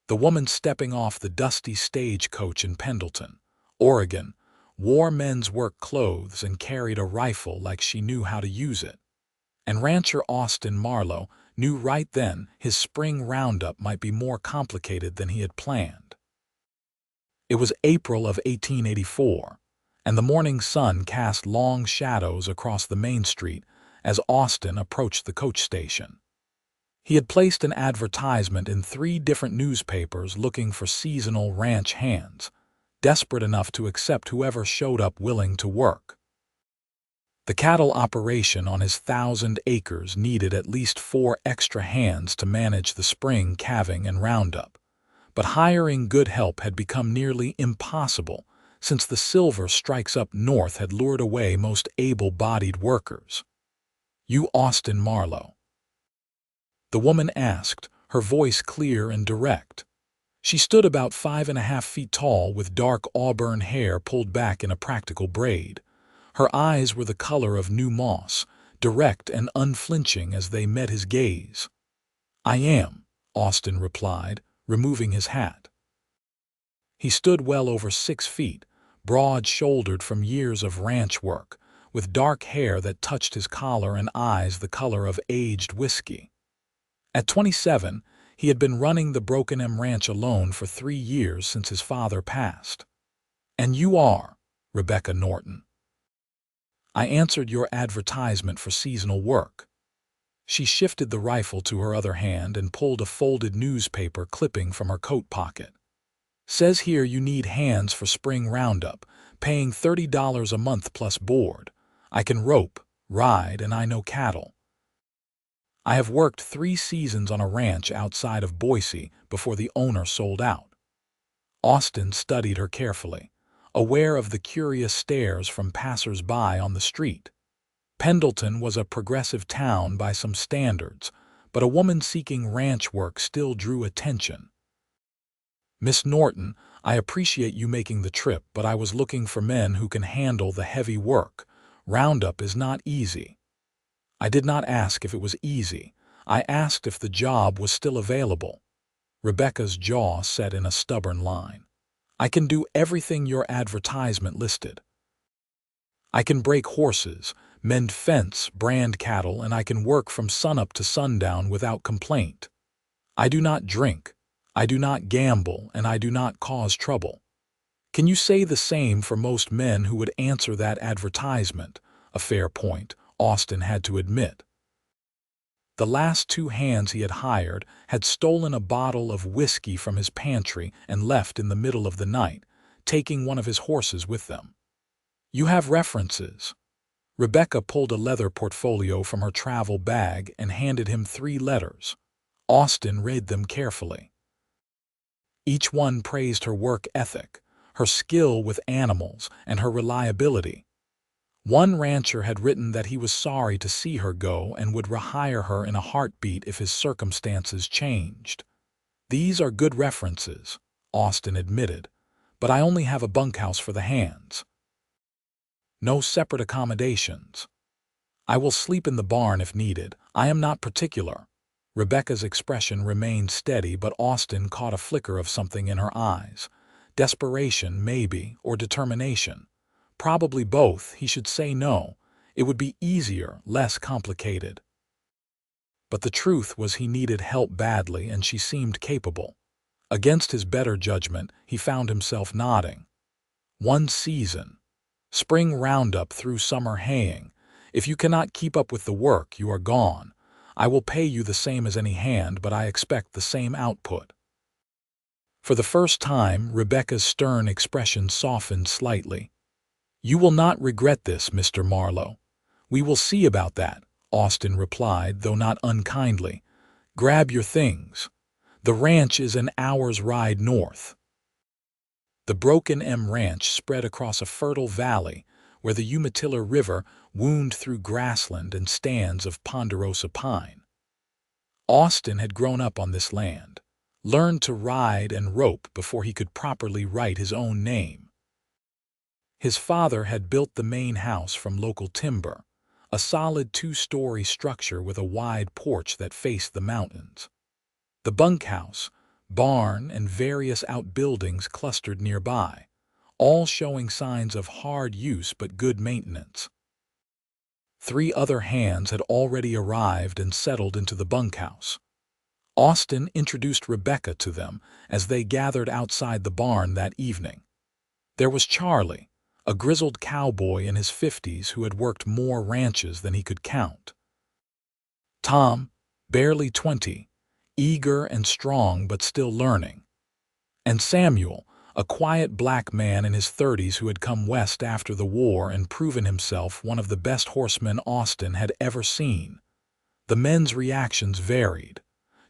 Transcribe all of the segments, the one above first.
The woman stepping off the dusty stagecoach in Pendleton, Oregon, wore men's work clothes and carried a rifle like she knew how to use it. And rancher Austin Marlowe knew right then his spring roundup might be more complicated than he had planned. It was April of 1884, and the morning sun cast long shadows across the main street as Austin approached the coach station. He had placed an advertisement in 3 different newspapers looking for seasonal ranch hands, desperate enough to accept whoever showed up willing to work. The cattle operation on his 1,000 acres needed at least 4 extra hands to manage the spring calving and roundup, but hiring good help had become nearly impossible since the silver strikes up north had lured away most able-bodied workers. "You Austin Marlowe?" the woman asked, her voice clear and direct. She stood about 5.5 feet tall with dark auburn hair pulled back in a practical braid. Her eyes were the color of new moss, direct and unflinching as they met his gaze. "I am," Austin replied, removing his hat. He stood well over 6 feet, broad-shouldered from years of ranch work, with dark hair that touched his collar and eyes the color of aged whiskey. At 27, he had been running the Broken M Ranch alone for 3 years since his father passed. "And you are Rebecca Norton." "I answered your advertisement for seasonal work." She shifted the rifle to her other hand and pulled a folded newspaper clipping from her coat pocket. "Says here you need hands for spring roundup, paying $30 a month plus board. I can rope, ride, and I know cattle. I have worked 3 seasons on a ranch outside of Boise before the owner sold out." Austin studied her carefully, aware of the curious stares from passers-by on the street. Pendleton was a progressive town by some standards, but a woman seeking ranch work still drew attention. "Miss Norton, I appreciate you making the trip, but I was looking for men who can handle the heavy work. Roundup is not easy." "I did not ask if it was easy. I asked if the job was still available." Rebecca's jaw set in a stubborn line. "I can do everything your advertisement listed. I can break horses, mend fence, brand cattle, and I can work from sunup to sundown without complaint. I do not drink, I do not gamble, and I do not cause trouble." "Can you say the same for most men who would answer that advertisement?" A fair point, Austin had to admit. The last 2 hands he had hired had stolen a bottle of whiskey from his pantry and left in the middle of the night, taking one of his horses with them. "You have references." Rebecca pulled a leather portfolio from her travel bag and handed him 3 letters. Austin read them carefully. Each one praised her work ethic, her skill with animals, and her reliability. One rancher had written that he was sorry to see her go and would rehire her in a heartbeat if his circumstances changed. "These are good references," Austin admitted, "but I only have a bunkhouse for the hands. No separate accommodations. I will sleep in the barn if needed. I am not particular." Rebecca's expression remained steady, but Austin caught a flicker of something in her eyes. Desperation, maybe, or determination. Probably both. He should say no. It would be easier, less complicated. But the truth was he needed help badly, and she seemed capable. Against his better judgment, he found himself nodding. 1 season. Spring roundup through summer haying. If you cannot keep up with the work, you are gone. I will pay you the same as any hand, but I expect the same output. For the first time, Rebecca's stern expression softened slightly. "You will not regret this, Mr. Marlowe." "We will see about that," Austin replied, though not unkindly. "Grab your things. The ranch is an hour's ride north." The Broken M Ranch spread across a fertile valley where the Umatilla River wound through grassland and stands of ponderosa pine. Austin had grown up on this land, learned to ride and rope before he could properly write his own name. His father had built the main house from local timber, a solid 2-story structure with a wide porch that faced the mountains. The bunkhouse, barn, and various outbuildings clustered nearby, all showing signs of hard use but good maintenance. 3 other hands had already arrived and settled into the bunkhouse. Austin introduced Rebecca to them as they gathered outside the barn that evening. There was Charlie, a grizzled cowboy in his 50s who had worked more ranches than he could count. Tom, barely 20, eager and strong but still learning. And Samuel, a quiet black man in his 30s who had come west after the war and proven himself one of the best horsemen Austin had ever seen. The men's reactions varied.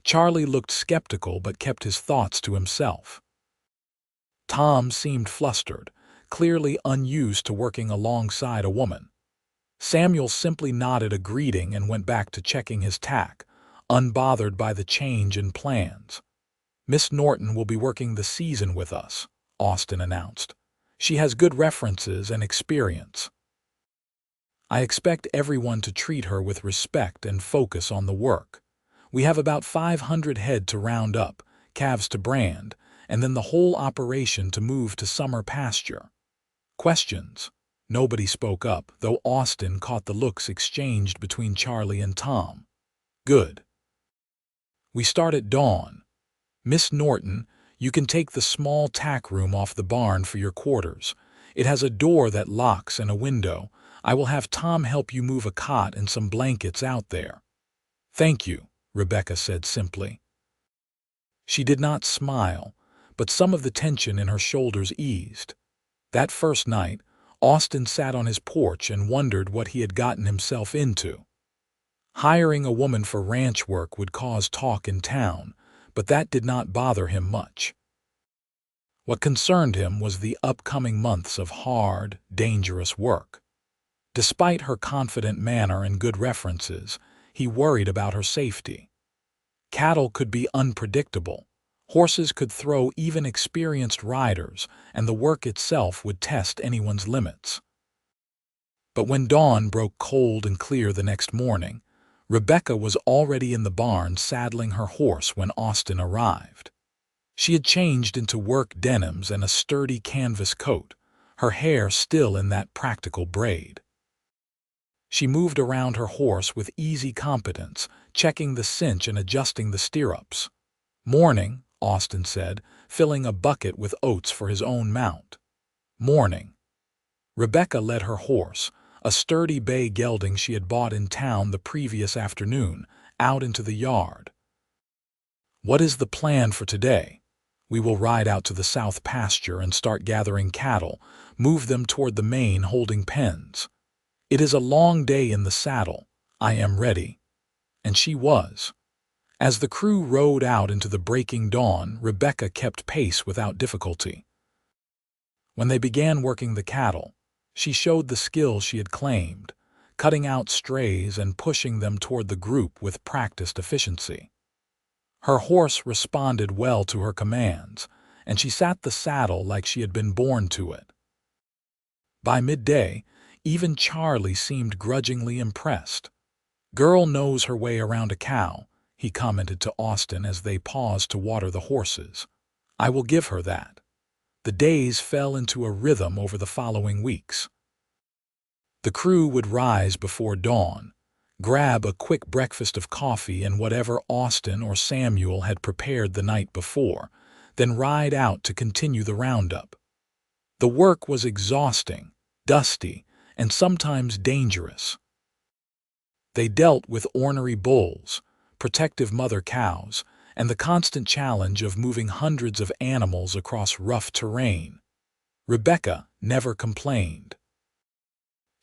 Charlie looked skeptical but kept his thoughts to himself. Tom seemed flustered, clearly unused to working alongside a woman. Samuel simply nodded a greeting and went back to checking his tack, unbothered by the change in plans. "Miss Norton will be working the season with us," Austin announced. "She has good references and experience. I expect everyone to treat her with respect and focus on the work. We have about 500 head to round up, calves to brand, and then the whole operation to move to summer pasture." Questions? Nobody spoke up, though Austin caught the looks exchanged between Charlie and Tom. "Good. We start at dawn. Miss Norton, you can take the small tack room off the barn for your quarters. It has a door that locks and a window. I will have Tom help you move a cot and some blankets out there." "Thank you," Rebecca said simply. She did not smile, but some of the tension in her shoulders eased. That first night, Austin sat on his porch and wondered what he had gotten himself into. Hiring a woman for ranch work would cause talk in town, but that did not bother him much. What concerned him was the upcoming months of hard, dangerous work. Despite her confident manner and good references, he worried about her safety. Cattle could be unpredictable. Horses could throw even experienced riders, and the work itself would test anyone's limits. But when dawn broke cold and clear the next morning, Rebecca was already in the barn saddling her horse when Austin arrived. She had changed into work denims and a sturdy canvas coat, her hair still in that practical braid. She moved around her horse with easy competence, checking the cinch and adjusting the stirrups. "Morning," Austin said, filling a bucket with oats for his own mount. "Morning." Rebecca led her horse, a sturdy bay gelding she had bought in town the previous afternoon, out into the yard. "What is the plan for today?" "We will ride out to the south pasture and start gathering cattle, move them toward the main holding pens. It is a long day in the saddle. I am ready." And she was. As the crew rode out into the breaking dawn, Rebecca kept pace without difficulty. When they began working the cattle, she showed the skill she had claimed, cutting out strays and pushing them toward the group with practiced efficiency. Her horse responded well to her commands, and she sat the saddle like she had been born to it. By midday, even Charlie seemed grudgingly impressed. "Girl knows her way around a cow," he commented to Austin as they paused to water the horses. "I will give her that." The days fell into a rhythm over the following weeks. The crew would rise before dawn, grab a quick breakfast of coffee and whatever Austin or Samuel had prepared the night before, then ride out to continue the roundup. The work was exhausting, dusty, and sometimes dangerous. They dealt with ornery bulls, protective mother cows, and the constant challenge of moving hundreds of animals across rough terrain. Rebecca never complained.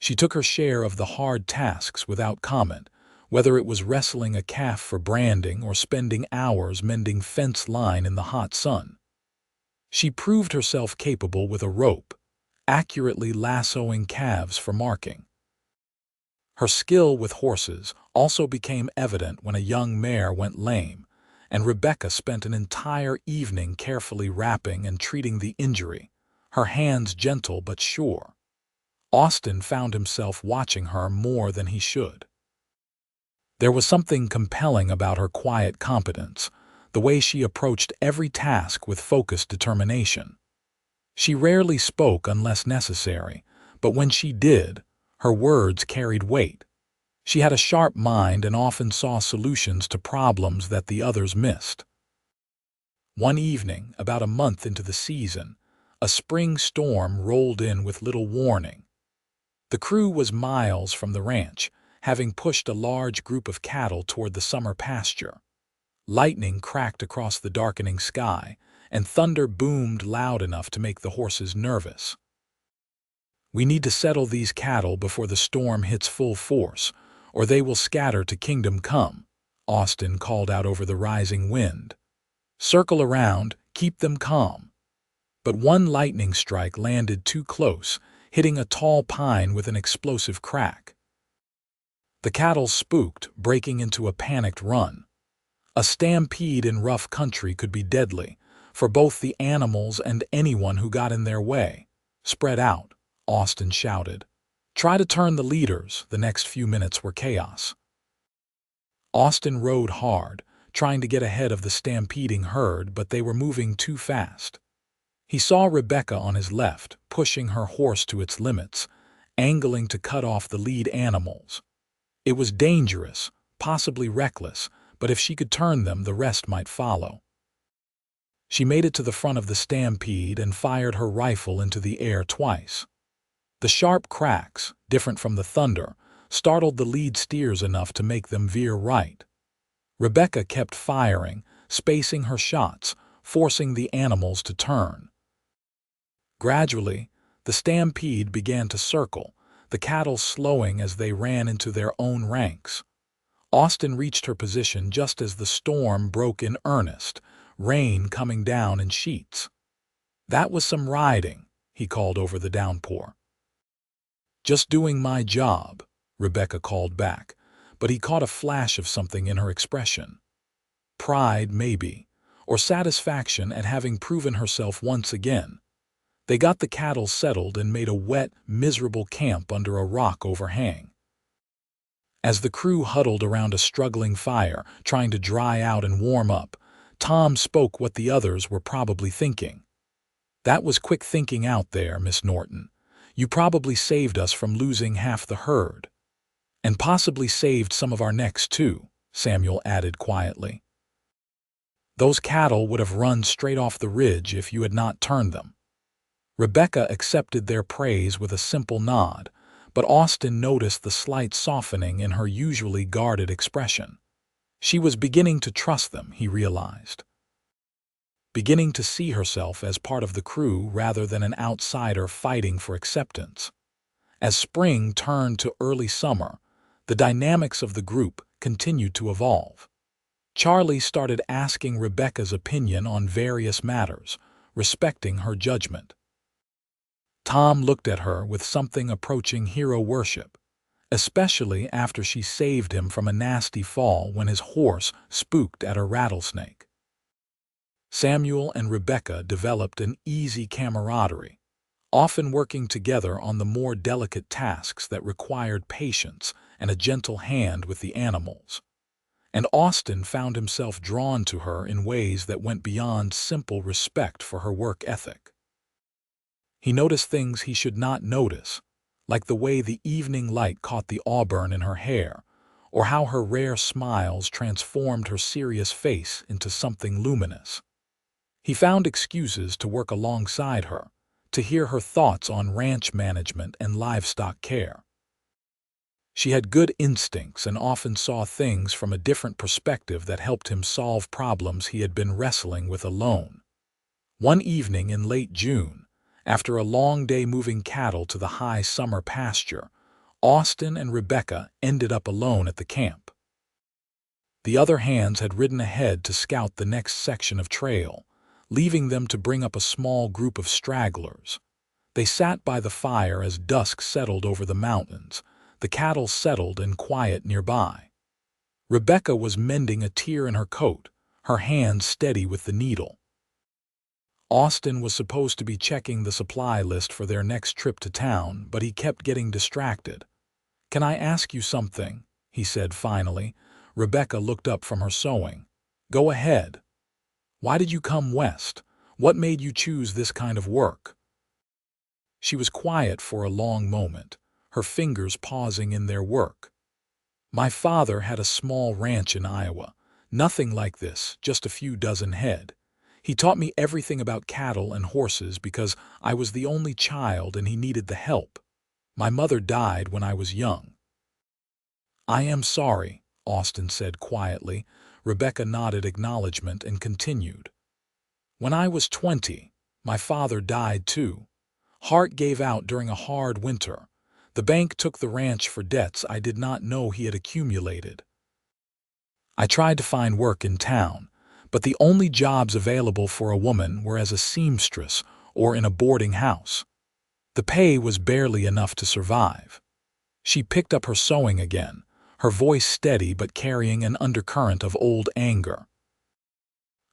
She took her share of the hard tasks without comment, whether it was wrestling a calf for branding or spending hours mending fence line in the hot sun. She proved herself capable with a rope, accurately lassoing calves for marking. Her skill with horses also became evident when a young mare went lame, and Rebecca spent an entire evening carefully wrapping and treating the injury, her hands gentle but sure. Austin found himself watching her more than he should. There was something compelling about her quiet competence, the way she approached every task with focused determination. She rarely spoke unless necessary, but when she did, her words carried weight. She had a sharp mind and often saw solutions to problems that the others missed. One evening, about a month into the season, a spring storm rolled in with little warning. The crew was miles from the ranch, having pushed a large group of cattle toward the summer pasture. Lightning cracked across the darkening sky, and thunder boomed loud enough to make the horses nervous. "We need to settle these cattle before the storm hits full force, or they will scatter to kingdom come," Austin called out over the rising wind. "Circle around, keep them calm." But one lightning strike landed too close, hitting a tall pine with an explosive crack. The cattle spooked, breaking into a panicked run. A stampede in rough country could be deadly, for both the animals and anyone who got in their way. "Spread out," Austin shouted. "Try to turn the leaders." The next few minutes were chaos. Austin rode hard, trying to get ahead of the stampeding herd, but they were moving too fast. He saw Rebecca on his left, pushing her horse to its limits, angling to cut off the lead animals. It was dangerous, possibly reckless, but if she could turn them, the rest might follow. She made it to the front of the stampede and fired her rifle into the air twice. The sharp cracks, different from the thunder, startled the lead steers enough to make them veer right. Rebecca kept firing, spacing her shots, forcing the animals to turn. Gradually, the stampede began to circle, the cattle slowing as they ran into their own ranks. Austin reached her position just as the storm broke in earnest, rain coming down in sheets. "That was some riding," he called over the downpour. "Just doing my job," Rebecca called back, but he caught a flash of something in her expression. Pride, maybe, or satisfaction at having proven herself once again. They got the cattle settled and made a wet, miserable camp under a rock overhang. As the crew huddled around a struggling fire, trying to dry out and warm up, Tom spoke what the others were probably thinking. "That was quick thinking out there, Miss Norton. You probably saved us from losing half the herd. And possibly saved some of our necks too," Samuel added quietly. "Those cattle would have run straight off the ridge if you had not turned them." Rebecca accepted their praise with a simple nod, but Austin noticed the slight softening in her usually guarded expression. She was beginning to trust them, he realized. Beginning to see herself as part of the crew rather than an outsider fighting for acceptance. As spring turned to early summer, the dynamics of the group continued to evolve. Charlie started asking Rebecca's opinion on various matters, respecting her judgment. Tom looked at her with something approaching hero worship, especially after she saved him from a nasty fall when his horse spooked at a rattlesnake. Samuel and Rebecca developed an easy camaraderie, often working together on the more delicate tasks that required patience and a gentle hand with the animals. And Austin found himself drawn to her in ways that went beyond simple respect for her work ethic. He noticed things he should not notice, like the way the evening light caught the auburn in her hair, or how her rare smiles transformed her serious face into something luminous. He found excuses to work alongside her, to hear her thoughts on ranch management and livestock care. She had good instincts and often saw things from a different perspective that helped him solve problems he had been wrestling with alone. One evening in late June, after a long day moving cattle to the high summer pasture, Austin and Rebecca ended up alone at the camp. The other hands had ridden ahead to scout the next section of trail, leaving them to bring up a small group of stragglers. They sat by the fire as dusk settled over the mountains, the cattle settled and quiet nearby. Rebecca was mending a tear in her coat, her hand steady with the needle. Austin was supposed to be checking the supply list for their next trip to town, but he kept getting distracted. "Can I ask you something?" he said finally. Rebecca looked up from her sewing. "Go ahead." Why did you come west? What made you choose this kind of work?" She was quiet for a long moment, her fingers pausing in their work. "My father had a small ranch in Iowa. Nothing like this, just a few dozen head. He taught me everything about cattle and horses because I was the only child and he needed the help. My mother died when I was young." "I am sorry," Austin said quietly. Rebecca nodded acknowledgement and continued. "When I was 20, my father died too. Heart gave out during a hard winter. The bank took the ranch for debts I did not know he had accumulated. I tried to find work in town, but the only jobs available for a woman were as a seamstress or in a boarding house. The pay was barely enough to survive." She picked up her sewing again, her voice steady but carrying an undercurrent of old anger.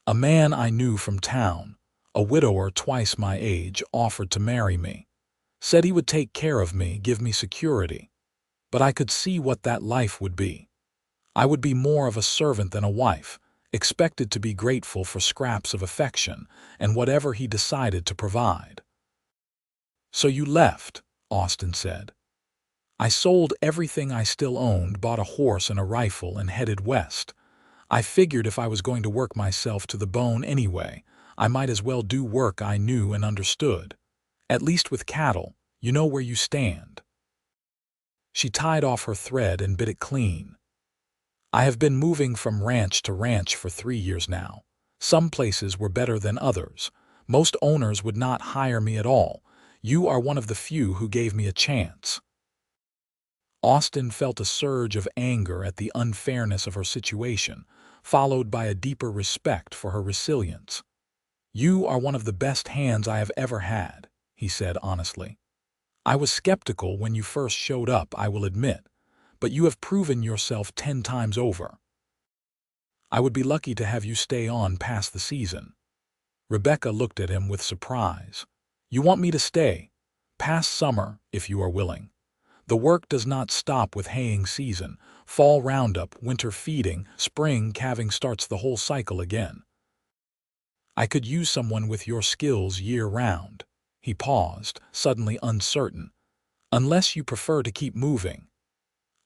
"A man I knew from town, a widower twice my age, offered to marry me. Said he would take care of me, give me security. But I could see what that life would be. I would be more of a servant than a wife, expected to be grateful for scraps of affection and whatever he decided to provide." "So you left," Austin said. "I sold everything I still owned, bought a horse and a rifle, and headed west. I figured if I was going to work myself to the bone anyway, I might as well do work I knew and understood. At least with cattle, you know where you stand." She tied off her thread and bit it clean. "I have been moving from ranch to ranch for 3 years now. Some places were better than others. Most owners would not hire me at all. You are one of the few who gave me a chance." Austin felt a surge of anger at the unfairness of her situation, followed by a deeper respect for her resilience. "You are one of the best hands I have ever had," he said honestly. "I was skeptical when you first showed up, I will admit, but you have proven yourself 10 times over. I would be lucky to have you stay on past the season." Rebecca looked at him with surprise. "You want me to stay? Past summer, if you are willing. The work does not stop with haying season. Fall roundup, winter feeding, spring calving starts the whole cycle again. I could use someone with your skills year-round." He paused, suddenly uncertain. "Unless you prefer to keep moving."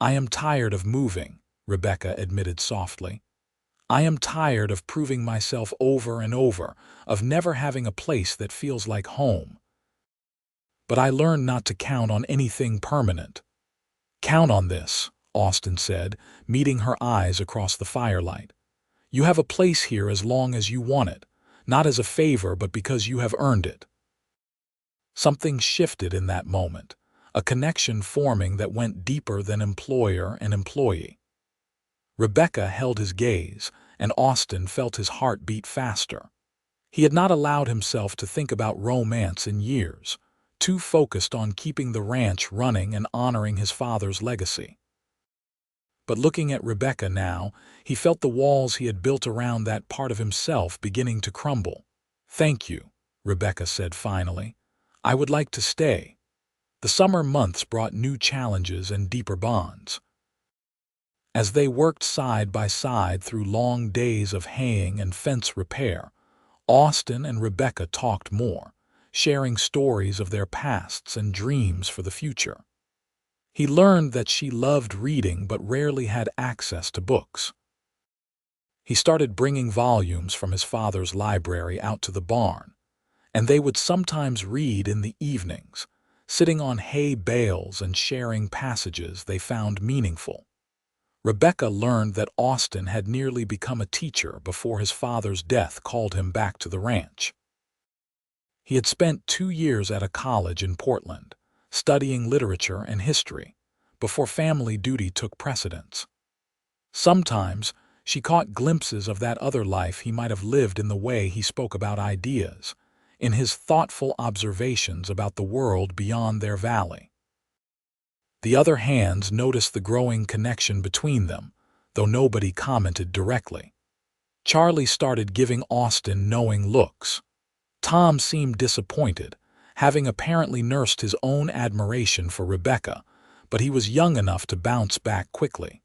"I am tired of moving," Rebecca admitted softly. "I am tired of proving myself over and over, of never having a place that feels like home. But I learned not to count on anything permanent." "Count on this," Austin said, meeting her eyes across the firelight. "You have a place here as long as you want it, not as a favor but because you have earned it." Something shifted in that moment, a connection forming that went deeper than employer and employee. Rebecca held his gaze, and Austin felt his heart beat faster. He had not allowed himself to think about romance in years, too focused on keeping the ranch running and honoring his father's legacy. But looking at Rebecca now, he felt the walls he had built around that part of himself beginning to crumble. "Thank you," Rebecca said finally. "I would like to stay." The summer months brought new challenges and deeper bonds. As they worked side by side through long days of haying and fence repair, Austin and Rebecca talked more, sharing stories of their pasts and dreams for the future. He learned that she loved reading but rarely had access to books. He started bringing volumes from his father's library out to the barn, and they would sometimes read in the evenings, sitting on hay bales and sharing passages they found meaningful. Rebecca learned that Austin had nearly become a teacher before his father's death called him back to the ranch. He had spent 2 years at a college in Portland, studying literature and history, before family duty took precedence. Sometimes she caught glimpses of that other life he might have lived in the way he spoke about ideas, in his thoughtful observations about the world beyond their valley. The other hands noticed the growing connection between them, though nobody commented directly. Charlie started giving Austin knowing looks. Tom seemed disappointed, having apparently nursed his own admiration for Rebecca, but he was young enough to bounce back quickly.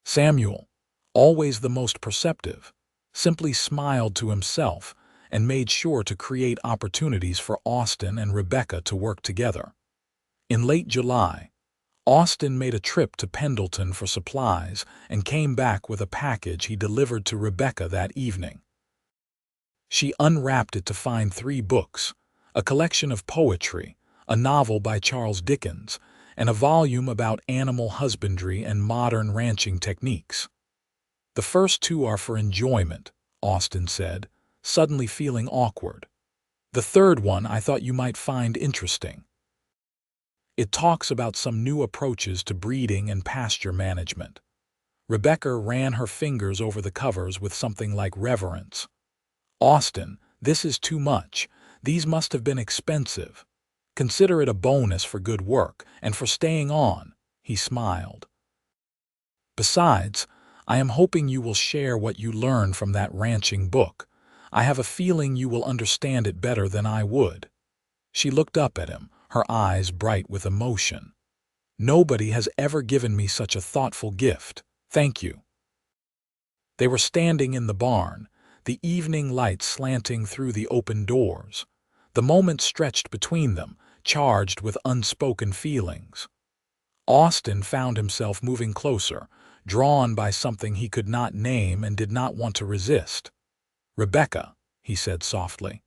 Samuel, always the most perceptive, simply smiled to himself and made sure to create opportunities for Austin and Rebecca to work together. In late July, Austin made a trip to Pendleton for supplies and came back with a package he delivered to Rebecca that evening. She unwrapped it to find 3 books, a collection of poetry, a novel by Charles Dickens, and a volume about animal husbandry and modern ranching techniques. "The first 2 are for enjoyment," Austin said, suddenly feeling awkward. "The third one I thought you might find interesting. It talks about some new approaches to breeding and pasture management." Rebecca ran her fingers over the covers with something like reverence. "Austin, this is too much. These must have been expensive. Consider it a bonus for good work and for staying on," he smiled. "Besides, I am hoping you will share what you learn from that ranching book. I have a feeling you will understand it better than I would." She looked up at him, her eyes bright with emotion. "Nobody has ever given me such a thoughtful gift. Thank you." They were standing in the barn, the evening light slanting through the open doors. The moment stretched between them, charged with unspoken feelings. Austin found himself moving closer, drawn by something he could not name and did not want to resist. "Rebecca," he said softly.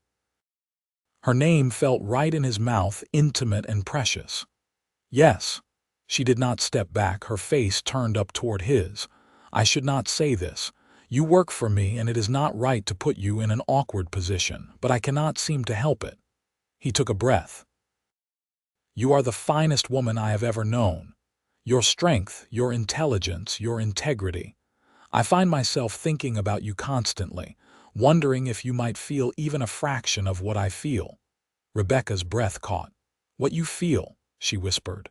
Her name felt right in his mouth, intimate and precious. "Yes." She did not step back, her face turned up toward his. "I should not say this. You work for me and it is not right to put you in an awkward position, but I cannot seem to help it." He took a breath. "You are the finest woman I have ever known. Your strength, your intelligence, your integrity. I find myself thinking about you constantly, wondering if you might feel even a fraction of what I feel." Rebecca's breath caught. "What you feel?" she whispered.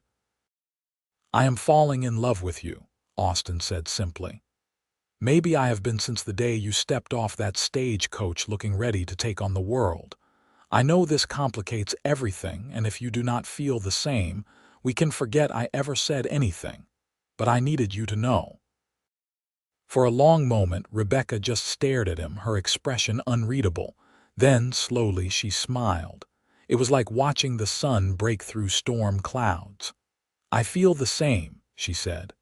"I am falling in love with you," Austin said simply. "Maybe I have been since the day you stepped off that stagecoach looking ready to take on the world. I know this complicates everything, and if you do not feel the same, we can forget I ever said anything. But I needed you to know." For a long moment, Rebecca just stared at him, her expression unreadable. Then, slowly, she smiled. It was like watching the sun break through storm clouds. "I feel the same," she said.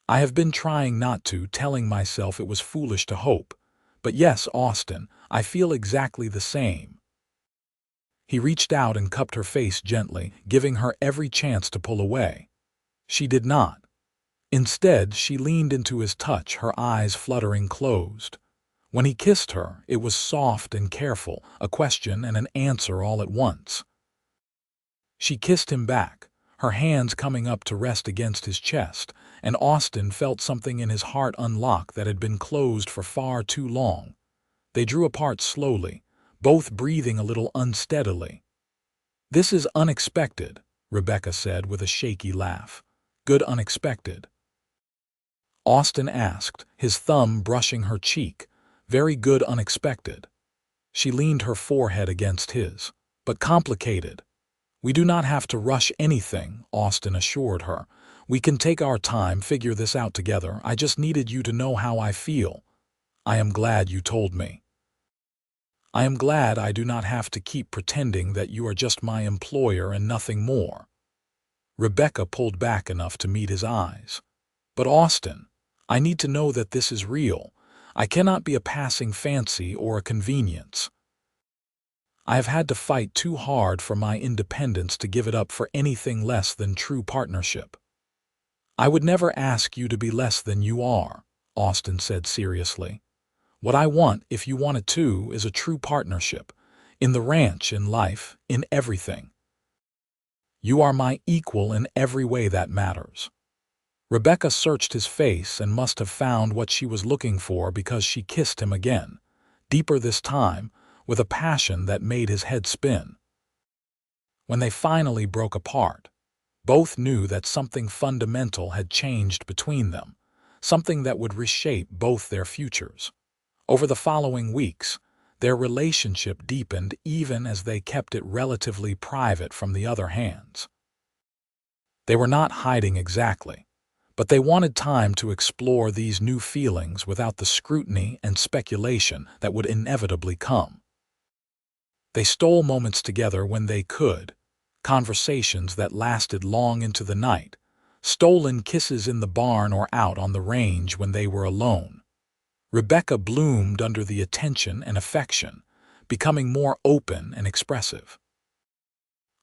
"I have been trying not to, telling myself it was foolish to hope. But yes, Austin, I feel exactly the same." He reached out and cupped her face gently, giving her every chance to pull away. She did not. Instead, she leaned into his touch, her eyes fluttering closed. When he kissed her, it was soft and careful, a question and an answer all at once. She kissed him back, her hands coming up to rest against his chest, and Austin felt something in his heart unlock that had been closed for far too long. They drew apart slowly, both breathing a little unsteadily. "This is unexpected," Rebecca said with a shaky laugh. "Good unexpected?" Austin asked, his thumb brushing her cheek. "Very good unexpected." She leaned her forehead against his. "But complicated." "We do not have to rush anything," Austin assured her. "We can take our time, figure this out together. I just needed you to know how I feel. I am glad you told me. I am glad I do not have to keep pretending that you are just my employer and nothing more." Rebecca pulled back enough to meet his eyes. "But Austin, I need to know that this is real. I cannot be a passing fancy or a convenience. I have had to fight too hard for my independence to give it up for anything less than true partnership." "I would never ask you to be less than you are," Austin said seriously. "What I want, if you want it too, is a true partnership. In the ranch, in life, in everything. You are my equal in every way that matters." Rebecca searched his face and must have found what she was looking for because she kissed him again, deeper this time, with a passion that made his head spin. When they finally broke apart, both knew that something fundamental had changed between them, something that would reshape both their futures. Over the following weeks, their relationship deepened even as they kept it relatively private from the other hands. They were not hiding exactly, but they wanted time to explore these new feelings without the scrutiny and speculation that would inevitably come. They stole moments together when they could, conversations that lasted long into the night, stolen kisses in the barn or out on the range when they were alone. Rebecca bloomed under the attention and affection, becoming more open and expressive.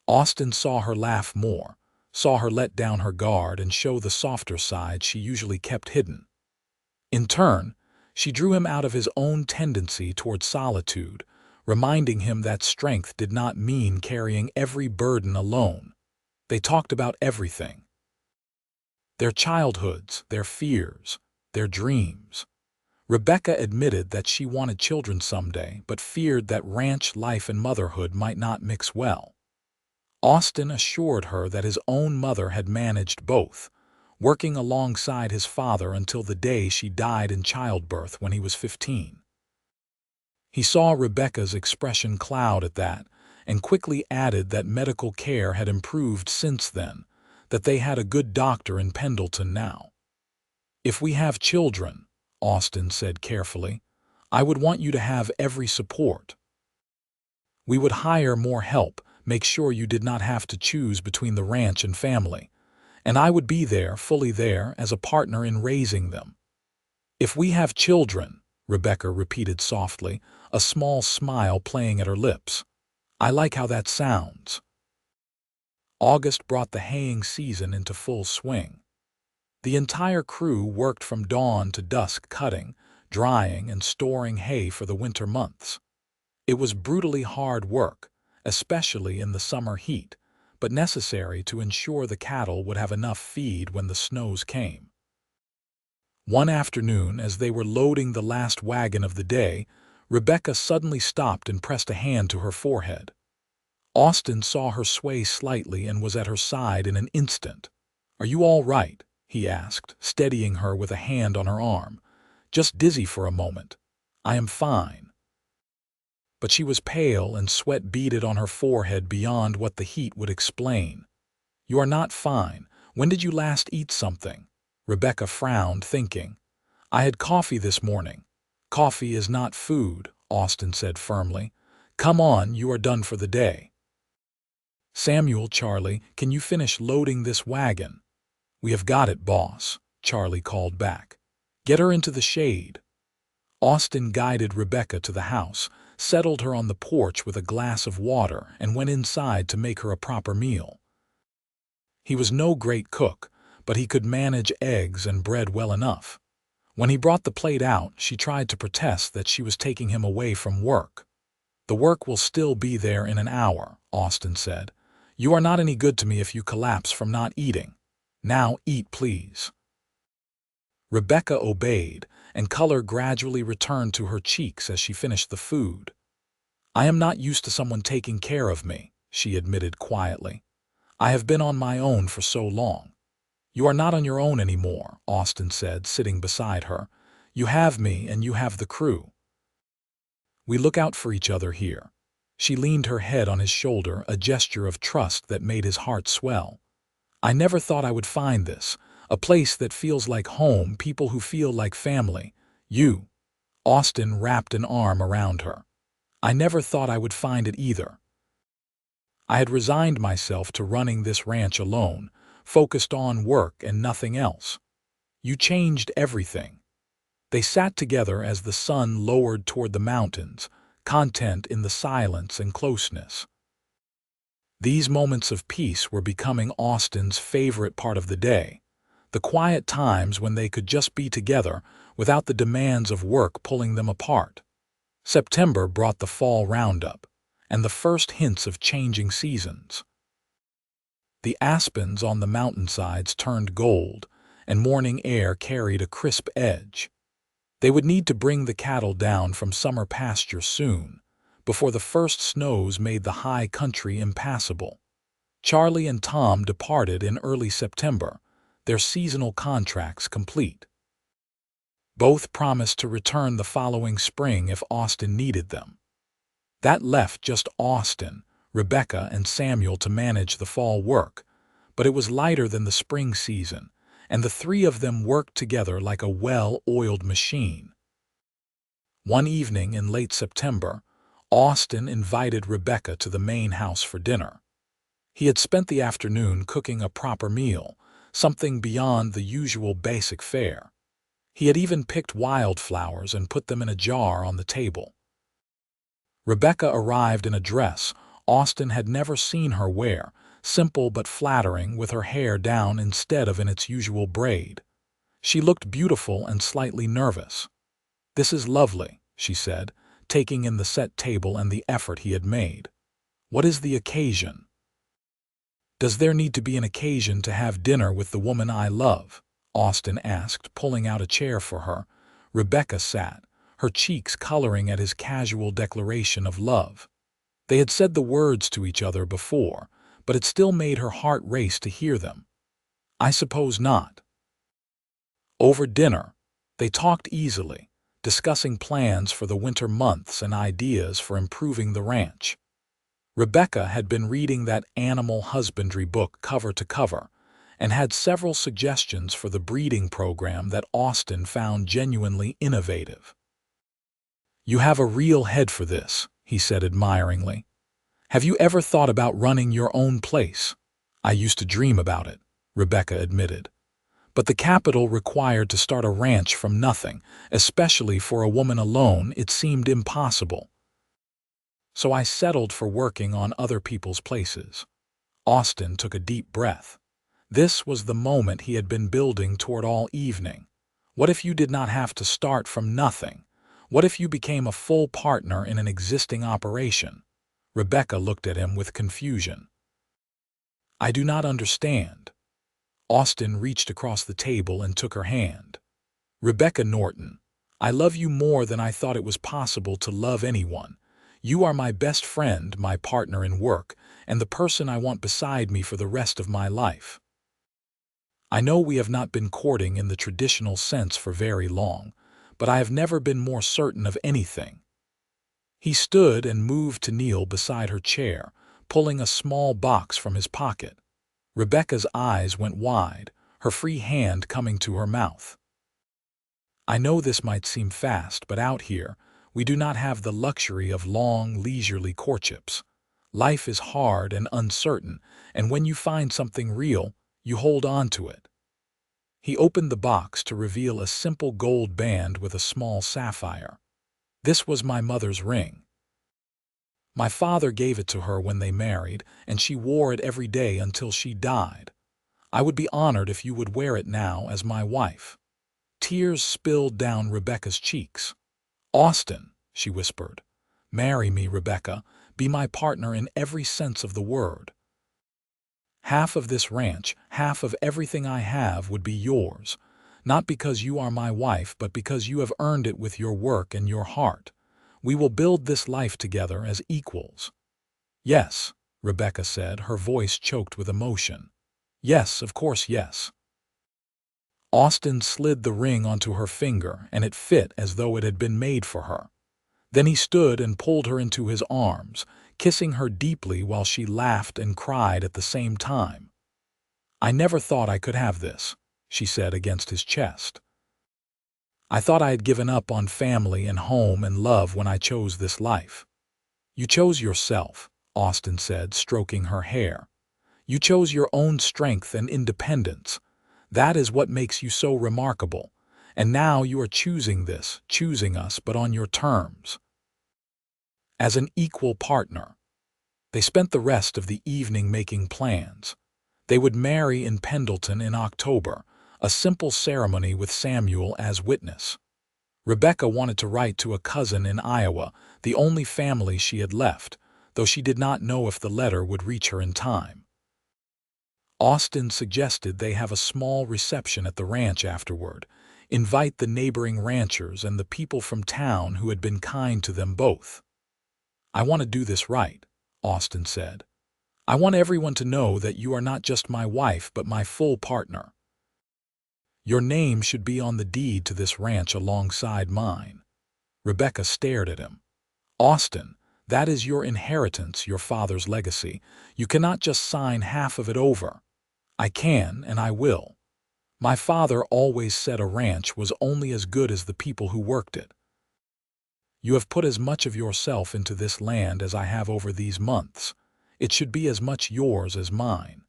Austin saw her laugh more, saw her let down her guard and show the softer side she usually kept hidden. In turn, she drew him out of his own tendency toward solitude, reminding him that strength did not mean carrying every burden alone. They talked about everything. Their childhoods, their fears, their dreams. Rebecca admitted that she wanted children someday, but feared that ranch life and motherhood might not mix well. Austin assured her that his own mother had managed both, working alongside his father until the day she died in childbirth when he was 15. He saw Rebecca's expression cloud at that, and quickly added that medical care had improved since then, that they had a good doctor in Pendleton now. "If we have children," Austin said carefully, "I would want you to have every support. We would hire more help, make sure you did not have to choose between the ranch and family, and I would be there, fully there, as a partner in raising them." "If we have children," Rebecca repeated softly, a small smile playing at her lips. "I like how that sounds." August brought the haying season into full swing. The entire crew worked from dawn to dusk cutting, drying, and storing hay for the winter months. It was brutally hard work, especially in the summer heat, but necessary to ensure the cattle would have enough feed when the snows came. One afternoon, as they were loading the last wagon of the day, Rebecca suddenly stopped and pressed a hand to her forehead. Austin saw her sway slightly and was at her side in an instant. "Are you all right?" he asked, steadying her with a hand on her arm. "Just dizzy for a moment." "I am fine." But she was pale and sweat beaded on her forehead beyond what the heat would explain. "You are not fine. When did you last eat something?" Rebecca frowned, thinking. "I had coffee this morning." "Coffee is not food," Austin said firmly. "Come on, you are done for the day." "Samuel, Charlie, can you finish loading this wagon?" "We have got it, boss," Charlie called back. "Get her into the shade." Austin guided Rebecca to the house, settled her on the porch with a glass of water, and went inside to make her a proper meal. He was no great cook, but he could manage eggs and bread well enough. When he brought the plate out, she tried to protest that she was taking him away from work. "The work will still be there in an hour," Austin said. "You are not any good to me if you collapse from not eating. Now eat, please." Rebecca obeyed, and color gradually returned to her cheeks as she finished the food. "I am not used to someone taking care of me," she admitted quietly. "I have been on my own for so long." "You are not on your own anymore," Austin said, sitting beside her. "You have me and you have the crew. We look out for each other here." She leaned her head on his shoulder, a gesture of trust that made his heart swell. "I never thought I would find this, a place that feels like home, people who feel like family. You." Austin wrapped an arm around her. "I never thought I would find it either. I had resigned myself to running this ranch alone, focused on work and nothing else. You changed everything." They sat together as the sun lowered toward the mountains, content in the silence and closeness. These moments of peace were becoming Austin's favorite part of the day, the quiet times when they could just be together without the demands of work pulling them apart. September brought the fall roundup, and the first hints of changing seasons. The aspens on the mountainsides turned gold, and morning air carried a crisp edge. They would need to bring the cattle down from summer pasture soon, before the first snows made the high country impassable. Charlie and Tom departed in early September, their seasonal contracts complete. Both promised to return the following spring if Austin needed them. That left just Austin, Rebecca, and Samuel to manage the fall work, but it was lighter than the spring season, and the three of them worked together like a well-oiled machine. One evening in late September, Austin invited Rebecca to the main house for dinner. He had spent the afternoon cooking a proper meal, something beyond the usual basic fare. He had even picked wildflowers and put them in a jar on the table. Rebecca arrived in a dress Austin had never seen her wear, simple but flattering, with her hair down instead of in its usual braid. She looked beautiful and slightly nervous. "This is lovely," she said, taking in the set table and the effort he had made. "What is the occasion?" "Does there need to be an occasion to have dinner with the woman I love?" Austin asked, pulling out a chair for her. Rebecca sat, her cheeks coloring at his casual declaration of love. They had said the words to each other before, but it still made her heart race to hear them. "I suppose not." Over dinner, they talked easily, discussing plans for the winter months and ideas for improving the ranch. Rebecca had been reading that animal husbandry book cover to cover and had several suggestions for the breeding program that Austin found genuinely innovative. "You have a real head for this," he said admiringly. "Have you ever thought about running your own place?" "I used to dream about it," Rebecca admitted. "But the capital required to start a ranch from nothing, especially for a woman alone, it seemed impossible. So I settled for working on other people's places." Austin took a deep breath. This was the moment he had been building toward all evening. What if you did not have to start from nothing? What if you became a full partner in an existing operation? Rebecca looked at him with confusion. "I do not understand." Austin reached across the table and took her hand. "Rebecca Norton, I love you more than I thought it was possible to love anyone. You are my best friend, my partner in work, and the person I want beside me for the rest of my life. I know we have not been courting in the traditional sense for very long, but I have never been more certain of anything." He stood and moved to kneel beside her chair, pulling a small box from his pocket. Rebecca's eyes went wide, her free hand coming to her mouth. "I know this might seem fast, but out here, we do not have the luxury of long, leisurely courtships. Life is hard and uncertain, and when you find something real, you hold on to it." He opened the box to reveal a simple gold band with a small sapphire. "This was my mother's ring. My father gave it to her when they married, and she wore it every day until she died. I would be honored if you would wear it now as my wife." Tears spilled down Rebecca's cheeks. "Austin," she whispered, "marry me, Rebecca. Be my partner in every sense of the word. Half of this ranch, half of everything I have would be yours, not because you are my wife, but because you have earned it with your work and your heart. We will build this life together as equals." "Yes," Rebecca said, her voice choked with emotion. "Yes, of course, yes." Austin slid the ring onto her finger, and it fit as though it had been made for her. Then he stood and pulled her into his arms, kissing her deeply while she laughed and cried at the same time. "I never thought I could have this," she said against his chest. "I thought I had given up on family and home and love when I chose this life." "You chose yourself," Austin said, stroking her hair. "You chose your own strength and independence. That is what makes you so remarkable. And now you are choosing this, choosing us, but on your terms. As an equal partner." They spent the rest of the evening making plans. They would marry in Pendleton in October, a simple ceremony with Samuel as witness. Rebecca wanted to write to a cousin in Iowa, the only family she had left, though she did not know if the letter would reach her in time. Austin suggested they have a small reception at the ranch afterward, invite the neighboring ranchers and the people from town who had been kind to them both. "I want to do this right," Austin said. "I want everyone to know that you are not just my wife but my full partner. Your name should be on the deed to this ranch alongside mine." Rebecca stared at him. "Austin, that is your inheritance, your father's legacy. You cannot just sign half of it over." "I can, and I will." My father always said a ranch was only as good as the people who worked it. You have put as much of yourself into this land as I have over these months. It should be as much yours as mine."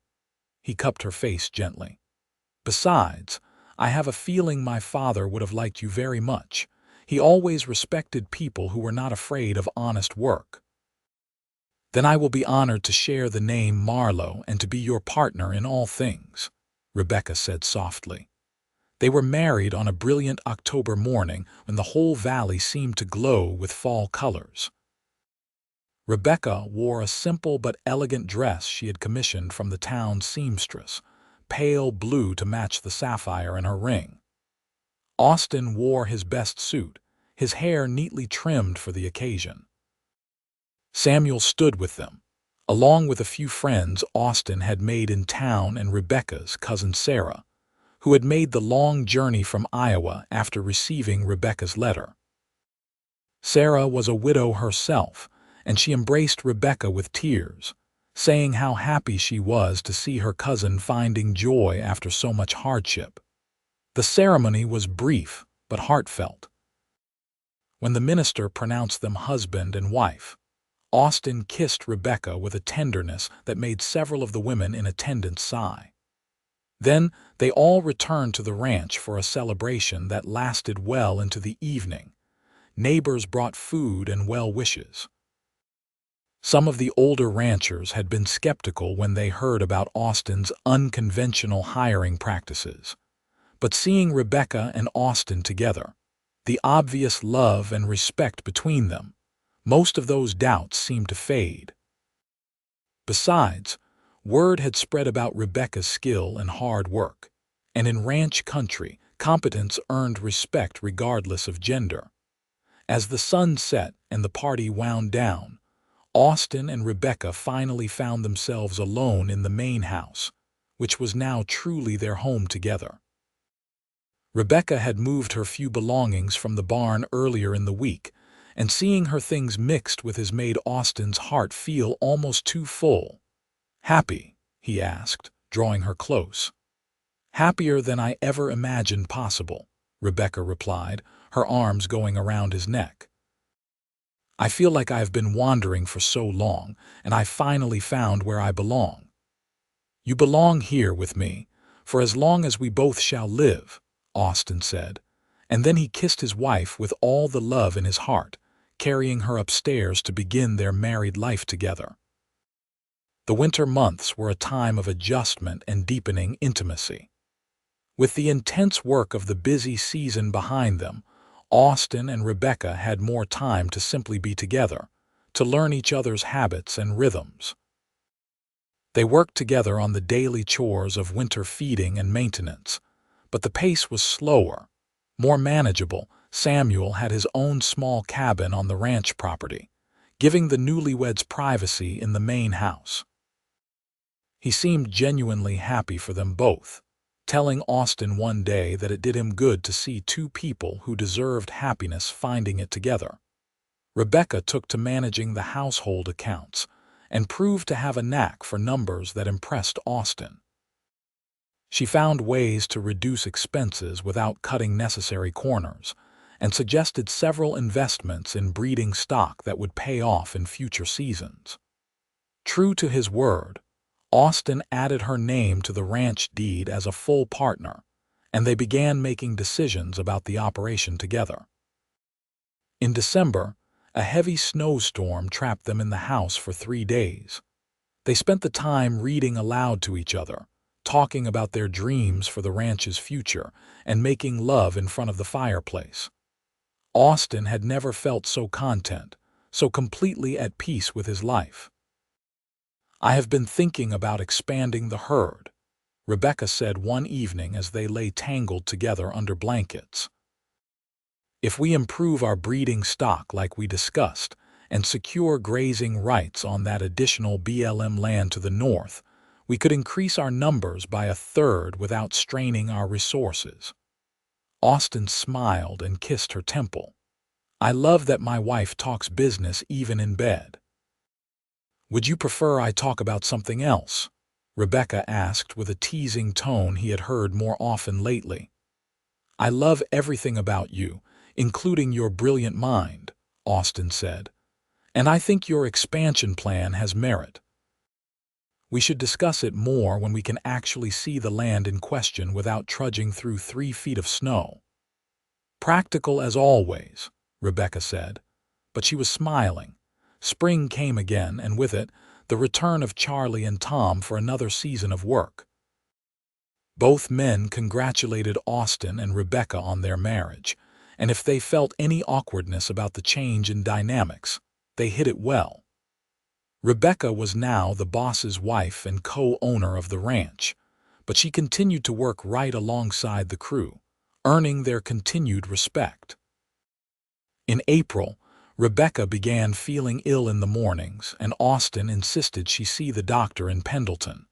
He cupped her face gently. "Besides, I have a feeling my father would have liked you very much. He always respected people who were not afraid of honest work." "Then I will be honored to share the name Marlowe and to be your partner in all things," Rebecca said softly. They were married on a brilliant October morning when the whole valley seemed to glow with fall colors. Rebecca wore a simple but elegant dress she had commissioned from the town seamstress, pale blue to match the sapphire in her ring. Austin wore his best suit, his hair neatly trimmed for the occasion. Samuel stood with them, along with a few friends Austin had made in town and Rebecca's cousin Sarah, who had made the long journey from Iowa after receiving Rebecca's letter. Sarah was a widow herself, and she embraced Rebecca with tears, saying how happy she was to see her cousin finding joy after so much hardship. The ceremony was brief but heartfelt. When the minister pronounced them husband and wife, Austin kissed Rebecca with a tenderness that made several of the women in attendance sigh. Then they all returned to the ranch for a celebration that lasted well into the evening. Neighbors brought food and well wishes. Some of the older ranchers had been skeptical when they heard about Austin's unconventional hiring practices. But seeing Rebecca and Austin together, the obvious love and respect between them, most of those doubts seemed to fade. Besides, word had spread about Rebecca's skill and hard work, and in ranch country, competence earned respect regardless of gender. As the sun set and the party wound down, Austin and Rebecca finally found themselves alone in the main house, which was now truly their home together. Rebecca had moved her few belongings from the barn earlier in the week, and seeing her things mixed with his made Austin's heart feel almost too full. "Happy?" he asked, drawing her close. "Happier than I ever imagined possible," Rebecca replied, her arms going around his neck. "I feel like I have been wandering for so long, and I finally found where I belong." "You belong here with me, for as long as we both shall live," Austin said, and then he kissed his wife with all the love in his heart, carrying her upstairs to begin their married life together. The winter months were a time of adjustment and deepening intimacy. With the intense work of the busy season behind them, Austin and Rebecca had more time to simply be together, to learn each other's habits and rhythms. They worked together on the daily chores of winter feeding and maintenance, but the pace was slower, more manageable. Samuel had his own small cabin on the ranch property, giving the newlyweds privacy in the main house. He seemed genuinely happy for them both, telling Austin one day that it did him good to see two people who deserved happiness finding it together. Rebecca took to managing the household accounts and proved to have a knack for numbers that impressed Austin. She found ways to reduce expenses without cutting necessary corners, and suggested several investments in breeding stock that would pay off in future seasons. True to his word, Austin added her name to the ranch deed as a full partner, and they began making decisions about the operation together. In December, a heavy snowstorm trapped them in the house for 3 days. They spent the time reading aloud to each other, talking about their dreams for the ranch's future, and making love in front of the fireplace. Austin had never felt so content, so completely at peace with his life. "I have been thinking about expanding the herd," Rebecca said one evening as they lay tangled together under blankets. "If we improve our breeding stock like we discussed and secure grazing rights on that additional BLM land to the north, we could increase our numbers by 1/3 without straining our resources." Austin smiled and kissed her temple. "I love that my wife talks business even in bed." "Would you prefer I talk about something else?" Rebecca asked with a teasing tone he had heard more often lately. "I love everything about you, including your brilliant mind," Austin said. "And I think your expansion plan has merit. We should discuss it more when we can actually see the land in question without trudging through 3 feet of snow." "Practical as always," Rebecca said, but she was smiling. Spring came again, and with it, the return of Charlie and Tom for another season of work. Both men congratulated Austin and Rebecca on their marriage, and if they felt any awkwardness about the change in dynamics, they hid it well. Rebecca was now the boss's wife and co-owner of the ranch, but she continued to work right alongside the crew, earning their continued respect. In April, Rebecca began feeling ill in the mornings, and Austin insisted she see the doctor in Pendleton.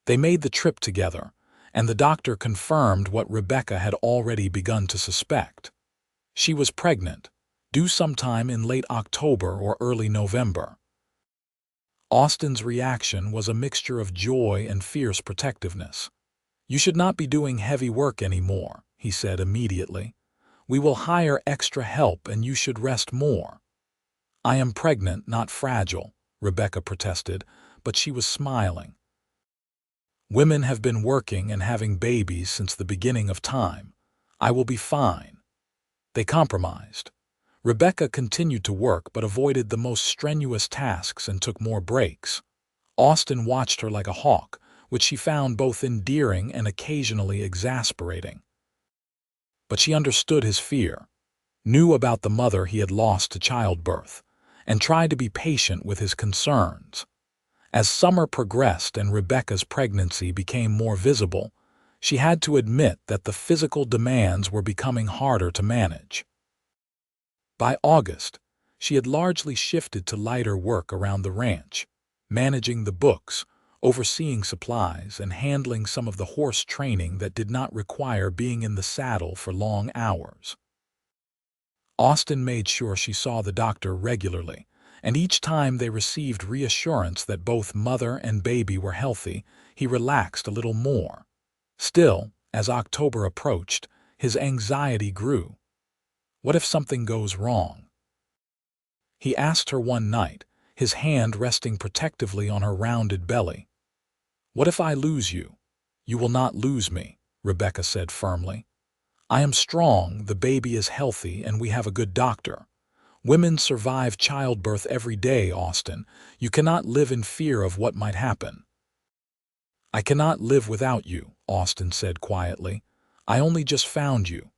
They made the trip together, and the doctor confirmed what Rebecca had already begun to suspect. She was pregnant, due sometime in late October or early November. Austin's reaction was a mixture of joy and fierce protectiveness. "You should not be doing heavy work anymore," he said immediately. "We will hire extra help and you should rest more." "I am pregnant, not fragile," Rebecca protested, but she was smiling. "Women have been working and having babies since the beginning of time. I will be fine." They compromised. Rebecca continued to work but avoided the most strenuous tasks and took more breaks. Austin watched her like a hawk, which she found both endearing and occasionally exasperating. But she understood his fear, knew about the mother he had lost to childbirth, and tried to be patient with his concerns. As summer progressed and Rebecca's pregnancy became more visible, she had to admit that the physical demands were becoming harder to manage. By August, she had largely shifted to lighter work around the ranch, managing the books, overseeing supplies, and handling some of the horse training that did not require being in the saddle for long hours. Austin made sure she saw the doctor regularly, and each time they received reassurance that both mother and baby were healthy, he relaxed a little more. Still, as October approached, his anxiety grew. What if something goes wrong? He asked her one night, his hand resting protectively on her rounded belly. "What if I lose you?" "You will not lose me," Rebecca said firmly. "I am strong, the baby is healthy, and we have a good doctor. Women survive childbirth every day, Austin. You cannot live in fear of what might happen." "I cannot live without you," Austin said quietly. "I only just found you."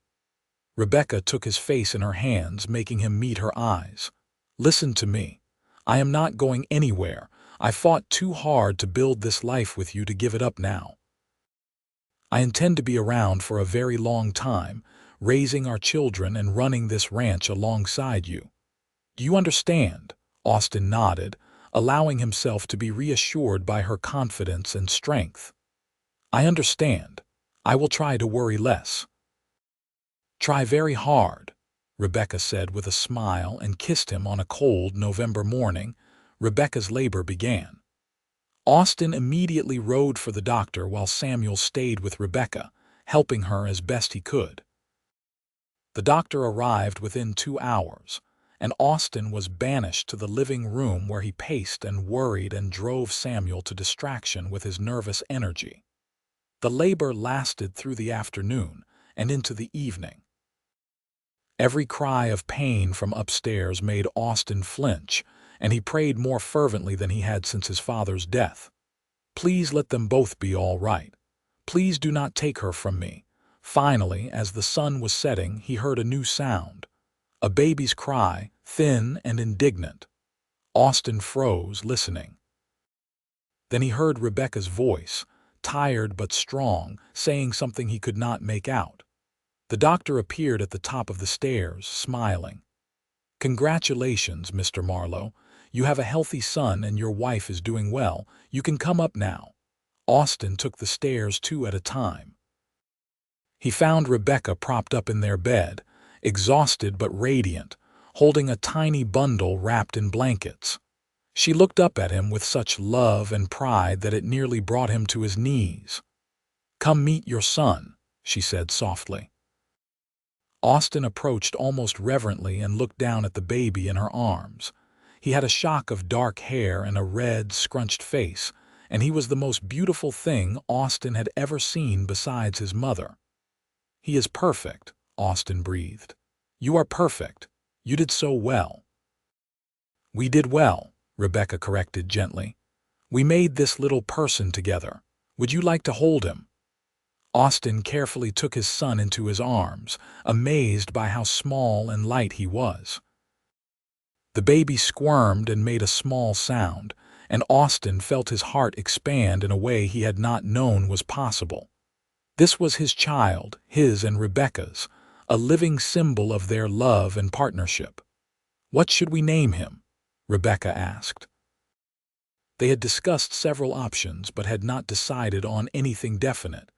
Rebecca took his face in her hands, making him meet her eyes. "Listen to me. I am not going anywhere. I fought too hard to build this life with you to give it up now. I intend to be around for a very long time, raising our children and running this ranch alongside you. Do you understand?" Austin nodded, allowing himself to be reassured by her confidence and strength. "I understand. I will try to worry less." "Try very hard," Rebecca said with a smile and kissed him on a cold November morning. Rebecca's labor began. Austin immediately rode for the doctor while Samuel stayed with Rebecca, helping her as best he could. The doctor arrived within 2 hours, and Austin was banished to the living room where he paced and worried and drove Samuel to distraction with his nervous energy. The labor lasted through the afternoon and into the evening. Every cry of pain from upstairs made Austin flinch, and he prayed more fervently than he had since his father's death. "Please let them both be all right. Please do not take her from me." Finally, as the sun was setting, he heard a new sound. A baby's cry, thin and indignant. Austin froze, listening. Then he heard Rebecca's voice, tired but strong, saying something he could not make out. The doctor appeared at the top of the stairs, smiling. "Congratulations, Mr. Marlowe. You have a healthy son and your wife is doing well. You can come up now." Austin took the stairs 2 at a time. He found Rebecca propped up in their bed, exhausted but radiant, holding a tiny bundle wrapped in blankets. She looked up at him with such love and pride that it nearly brought him to his knees. "Come meet your son," she said softly. Austin approached almost reverently and looked down at the baby in her arms. He had a shock of dark hair and a red, scrunched face, and he was the most beautiful thing Austin had ever seen besides his mother. "He is perfect," Austin breathed. "You are perfect. You did so well." "We did well," Rebecca corrected gently. "We made this little person together. Would you like to hold him?" Austin carefully took his son into his arms, amazed by how small and light he was. The baby squirmed and made a small sound, and Austin felt his heart expand in a way he had not known was possible. This was his child, his and Rebecca's, a living symbol of their love and partnership. "What should we name him?" Rebecca asked. They had discussed several options but had not decided on anything definite.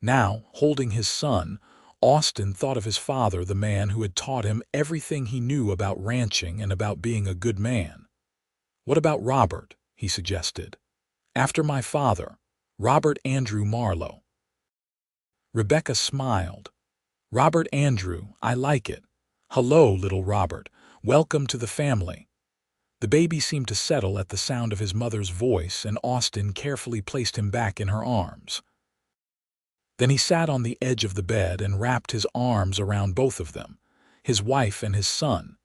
Now, holding his son, Austin thought of his father, the man who had taught him everything he knew about ranching and about being a good man. "What about Robert?" he suggested. "After my father, Robert Andrew Marlowe." Rebecca smiled. "Robert Andrew, I like it. Hello, little Robert. Welcome to the family." The baby seemed to settle at the sound of his mother's voice, and Austin carefully placed him back in her arms. Then he sat on the edge of the bed and wrapped his arms around both of them, his wife and his son,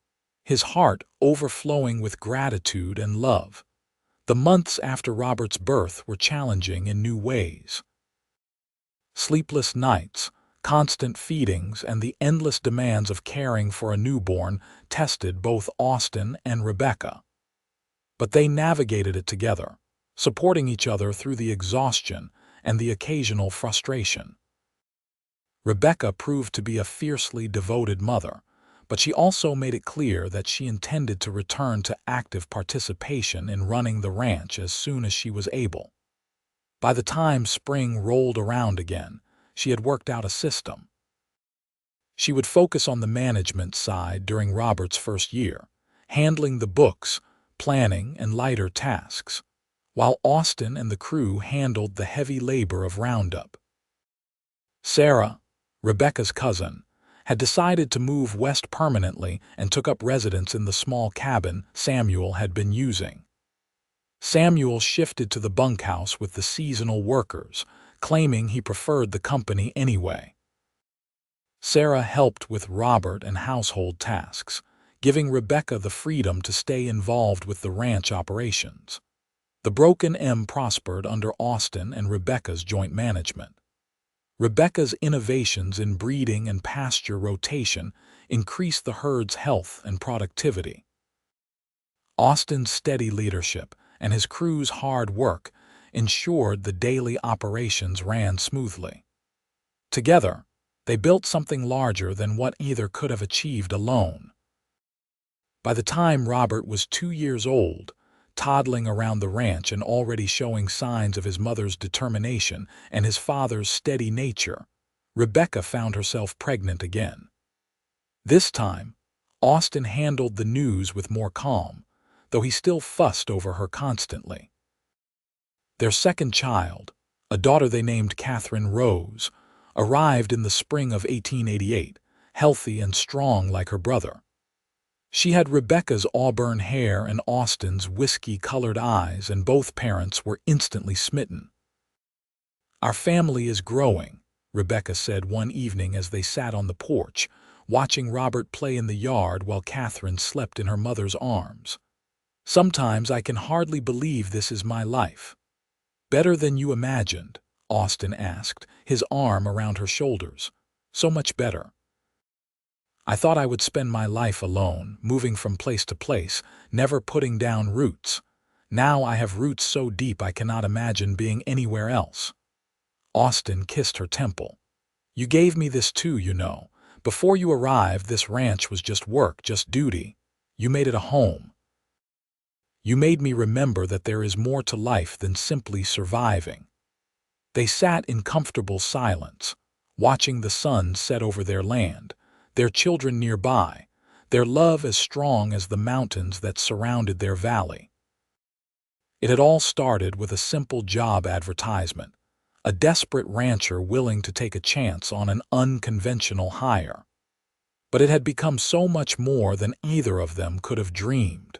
his heart overflowing with gratitude and love. The months after Robert's birth were challenging in new ways. Sleepless nights, constant feedings, and the endless demands of caring for a newborn tested both Austin and Rebecca. But they navigated it together, supporting each other through the exhaustion and the occasional frustration. Rebecca proved to be a fiercely devoted mother, but she also made it clear that she intended to return to active participation in running the ranch as soon as she was able. By the time spring rolled around again, she had worked out a system. She would focus on the management side during Robert's first year, handling the books, planning, and lighter tasks, while Austin and the crew handled the heavy labor of roundup. Sarah, Rebecca's cousin, had decided to move west permanently and took up residence in the small cabin Samuel had been using. Samuel shifted to the bunkhouse with the seasonal workers, claiming he preferred the company anyway. Sarah helped with Robert and household tasks, giving Rebecca the freedom to stay involved with the ranch operations. The Broken M prospered under Austin and Rebecca's joint management. Rebecca's innovations in breeding and pasture rotation increased the herd's health and productivity. Austin's steady leadership and his crew's hard work ensured the daily operations ran smoothly. Together, they built something larger than what either could have achieved alone. By the time Robert was 2 years old, toddling around the ranch and already showing signs of his mother's determination and his father's steady nature, Rebecca found herself pregnant again. This time, Austin handled the news with more calm, though he still fussed over her constantly. Their second child, a daughter they named Catherine Rose, arrived in the spring of 1888, healthy and strong like her brother. She had Rebecca's auburn hair and Austin's whiskey-colored eyes, and both parents were instantly smitten. "Our family is growing," Rebecca said one evening as they sat on the porch, watching Robert play in the yard while Catherine slept in her mother's arms. "Sometimes I can hardly believe this is my life." "Better than you imagined?" Austin asked, his arm around her shoulders. "So much better. I thought I would spend my life alone, moving from place to place, never putting down roots. Now I have roots so deep I cannot imagine being anywhere else." Austin kissed her temple. "You gave me this too, you know. Before you arrived, this ranch was just work, just duty. You made it a home. You made me remember that there is more to life than simply surviving." They sat in comfortable silence, watching the sun set over their land, their children nearby, their love as strong as the mountains that surrounded their valley. It had all started with a simple job advertisement, a desperate rancher willing to take a chance on an unconventional hire. But it had become so much more than either of them could have dreamed.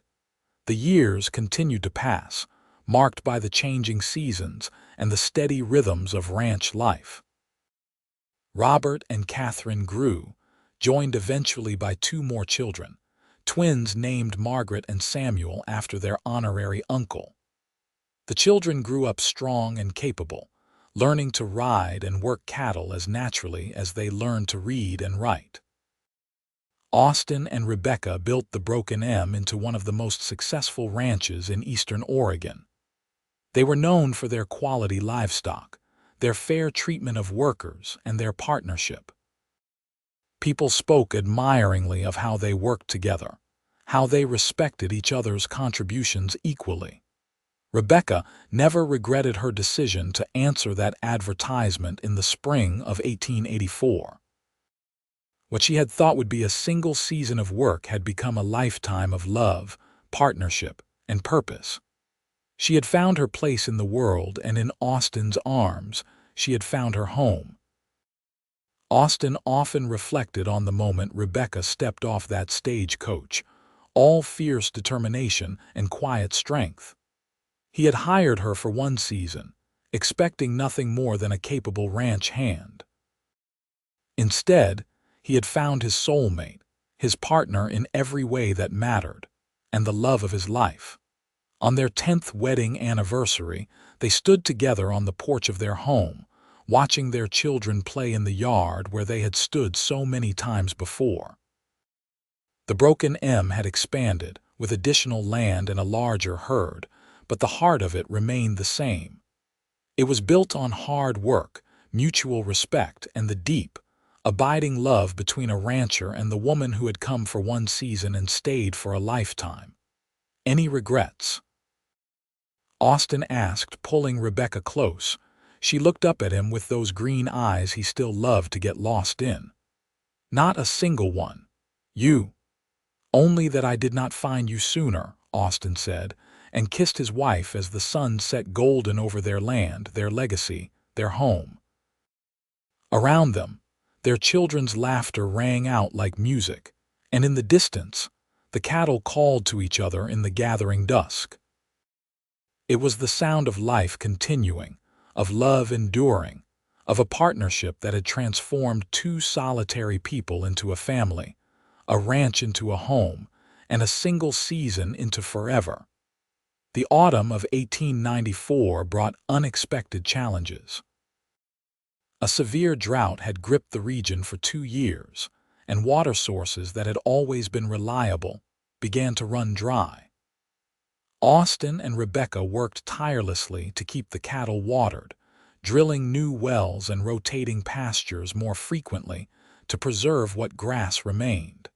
The years continued to pass, marked by the changing seasons and the steady rhythms of ranch life. Robert and Catherine grew, joined eventually by two more children, twins named Margaret and Samuel after their honorary uncle. The children grew up strong and capable, learning to ride and work cattle as naturally as they learned to read and write. Austin and Rebecca built the Broken M into one of the most successful ranches in eastern Oregon. They were known for their quality livestock, their fair treatment of workers, and their partnership. People spoke admiringly of how they worked together, how they respected each other's contributions equally. Rebecca never regretted her decision to answer that advertisement in the spring of 1884. What she had thought would be a single season of work had become a lifetime of love, partnership, and purpose. She had found her place in the world, and in Austin's arms, she had found her home. Austin often reflected on the moment Rebecca stepped off that stagecoach, all fierce determination and quiet strength. He had hired her for one season, expecting nothing more than a capable ranch hand. Instead, he had found his soulmate, his partner in every way that mattered, and the love of his life. On their 10th wedding anniversary, they stood together on the porch of their home, watching their children play in the yard where they had stood so many times before. The Broken M had expanded, with additional land and a larger herd, but the heart of it remained the same. It was built on hard work, mutual respect, and the deep, abiding love between a rancher and the woman who had come for one season and stayed for a lifetime. Any regrets? Austin asked, pulling Rebecca close. She looked up at him with those green eyes he still loved to get lost in. Not a single one. You. Only that I did not find you sooner, Austin said, and kissed his wife as the sun set golden over their land, their legacy, their home. Around them, their children's laughter rang out like music, and in the distance, the cattle called to each other in the gathering dusk. It was the sound of life continuing, of love enduring, of a partnership that had transformed two solitary people into a family, a ranch into a home, and a single season into forever. The autumn of 1894 brought unexpected challenges. A severe drought had gripped the region for 2 years, and water sources that had always been reliable began to run dry. Austin and Rebecca worked tirelessly to keep the cattle watered, drilling new wells and rotating pastures more frequently to preserve what grass remained.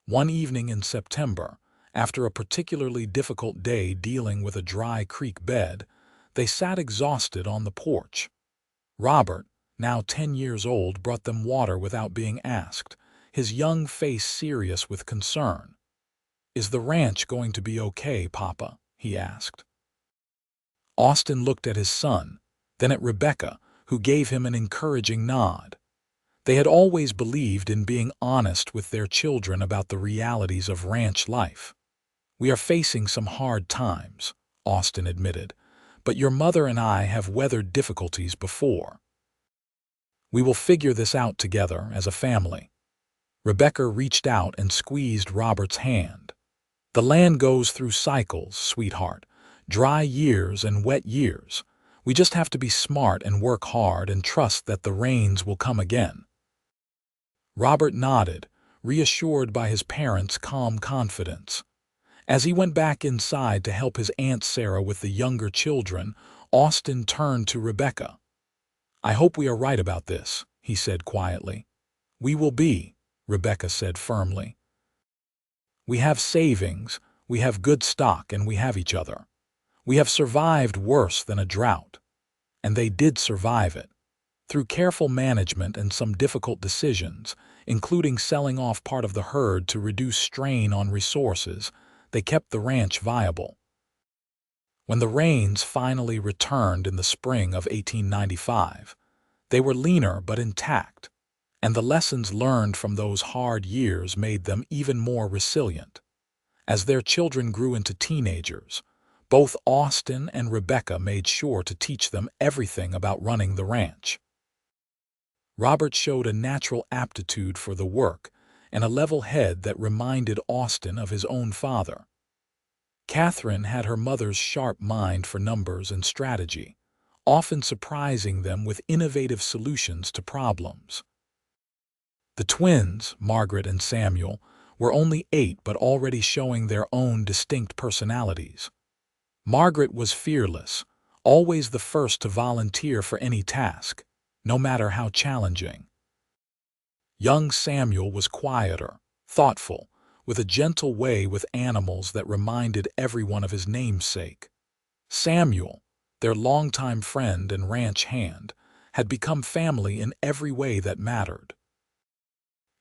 One evening in September, after a particularly difficult day dealing with a dry creek bed, they sat exhausted on the porch. Robert, now 10 years old, brought them water without being asked, his young face serious with concern. "Is the ranch going to be okay, Papa?" he asked. Austin looked at his son, then at Rebecca, who gave him an encouraging nod. They had always believed in being honest with their children about the realities of ranch life. "We are facing some hard times," Austin admitted, "but your mother and I have weathered difficulties before. We will figure this out together as a family." Rebecca reached out and squeezed Robert's hand. "The land goes through cycles, sweetheart, dry years and wet years. We just have to be smart and work hard and trust that the rains will come again." Robert nodded, reassured by his parents' calm confidence. As he went back inside to help his Aunt Sarah with the younger children, Austin turned to Rebecca. "I hope we are right about this," he said quietly. "We will be," Rebecca said firmly. "We have savings, we have good stock, and we have each other. We have survived worse than a drought." And they did survive it. Through careful management and some difficult decisions, including selling off part of the herd to reduce strain on resources, they kept the ranch viable. When the rains finally returned in the spring of 1895, they were leaner but intact, and the lessons learned from those hard years made them even more resilient. As their children grew into teenagers, both Austin and Rebecca made sure to teach them everything about running the ranch. Robert showed a natural aptitude for the work and a level head that reminded Austin of his own father. Catherine had her mother's sharp mind for numbers and strategy, often surprising them with innovative solutions to problems. The twins, Margaret and Samuel, were only 8 but already showing their own distinct personalities. Margaret was fearless, always the first to volunteer for any task, no matter how challenging. Young Samuel was quieter, thoughtful, with a gentle way with animals that reminded everyone of his namesake. Samuel, their longtime friend and ranch hand, had become family in every way that mattered.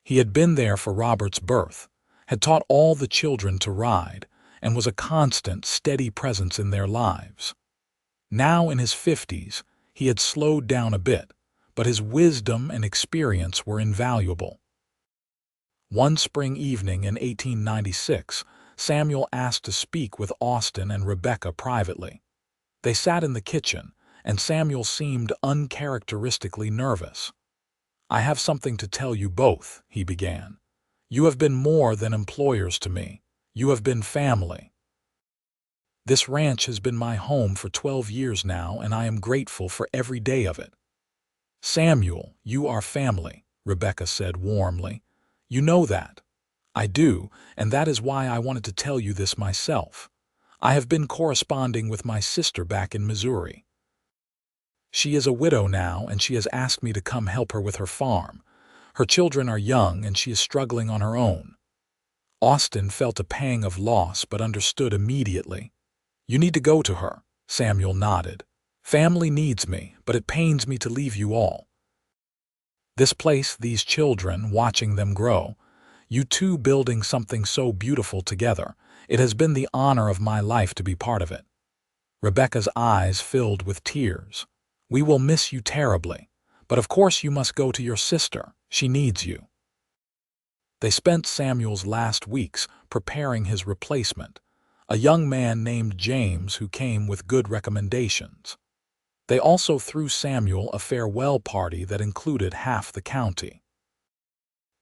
He had been there for Robert's birth, had taught all the children to ride, and was a constant, steady presence in their lives. Now in his 50s, he had slowed down a bit, but his wisdom and experience were invaluable. One spring evening in 1896, Samuel asked to speak with Austin and Rebecca privately. They sat in the kitchen, and Samuel seemed uncharacteristically nervous. "I have something to tell you both," he began. "You have been more than employers to me. You have been family. This ranch has been my home for 12 years now, and I am grateful for every day of it." "Samuel, you are family," Rebecca said warmly. "You know that." "I do, and that is why I wanted to tell you this myself. I have been corresponding with my sister back in Missouri. She is a widow now, and she has asked me to come help her with her farm. Her children are young, and she is struggling on her own." Austin felt a pang of loss but understood immediately. "You need to go to her," Samuel nodded. "Family needs me, but it pains me to leave you all. This place, these children, watching them grow, you two building something so beautiful together, it has been the honor of my life to be part of it." Rebecca's eyes filled with tears. "We will miss you terribly, but of course you must go to your sister. She needs you." They spent Samuel's last weeks preparing his replacement, a young man named James who came with good recommendations. They also threw Samuel a farewell party that included half the county.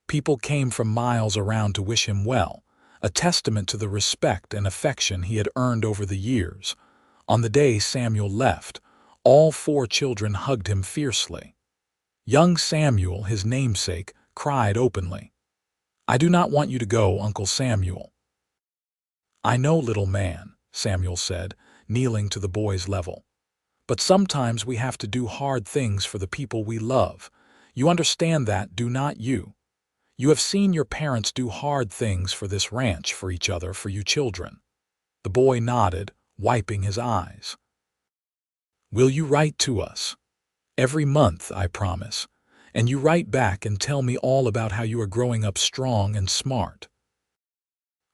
People came from miles around to wish him well, a testament to the respect and affection he had earned over the years. On the day Samuel left, all 4 children hugged him fiercely. Young Samuel, his namesake, cried openly. "I do not want you to go, Uncle Samuel." "I know, little man," Samuel said, kneeling to the boy's level. "But sometimes we have to do hard things for the people we love. You understand that, do not you? You have seen your parents do hard things for this ranch, for each other, for you children." The boy nodded, wiping his eyes. "Will you write to us? Every month, I promise. And you write back and tell me all about how you are growing up strong and smart."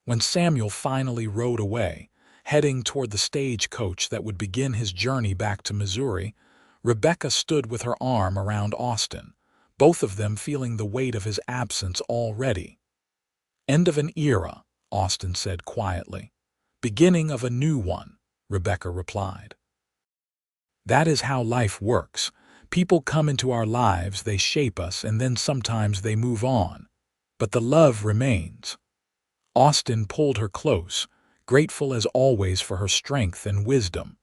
When Samuel finally rode away, heading toward the stagecoach that would begin his journey back to Missouri, Rebecca stood with her arm around Austin, both of them feeling the weight of his absence already. "End of an era," Austin said quietly. "Beginning of a new one," Rebecca replied. "That is how life works. People come into our lives, they shape us, and then sometimes they move on. But the love remains." Austin pulled her close, grateful as always for her strength and wisdom.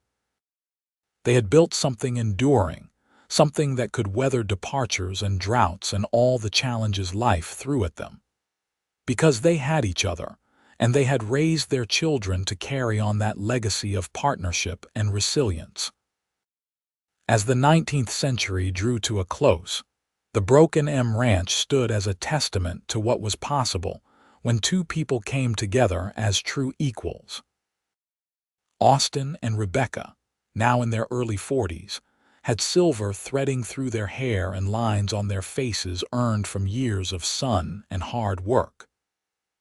They had built something enduring, something that could weather departures and droughts and all the challenges life threw at them. Because they had each other, and they had raised their children to carry on that legacy of partnership and resilience. As the 19th century drew to a close, the Broken M Ranch stood as a testament to what was possible when 2 people came together as true equals. Austin and Rebecca, now in their early 40s, had silver threading through their hair and lines on their faces earned from years of sun and hard work.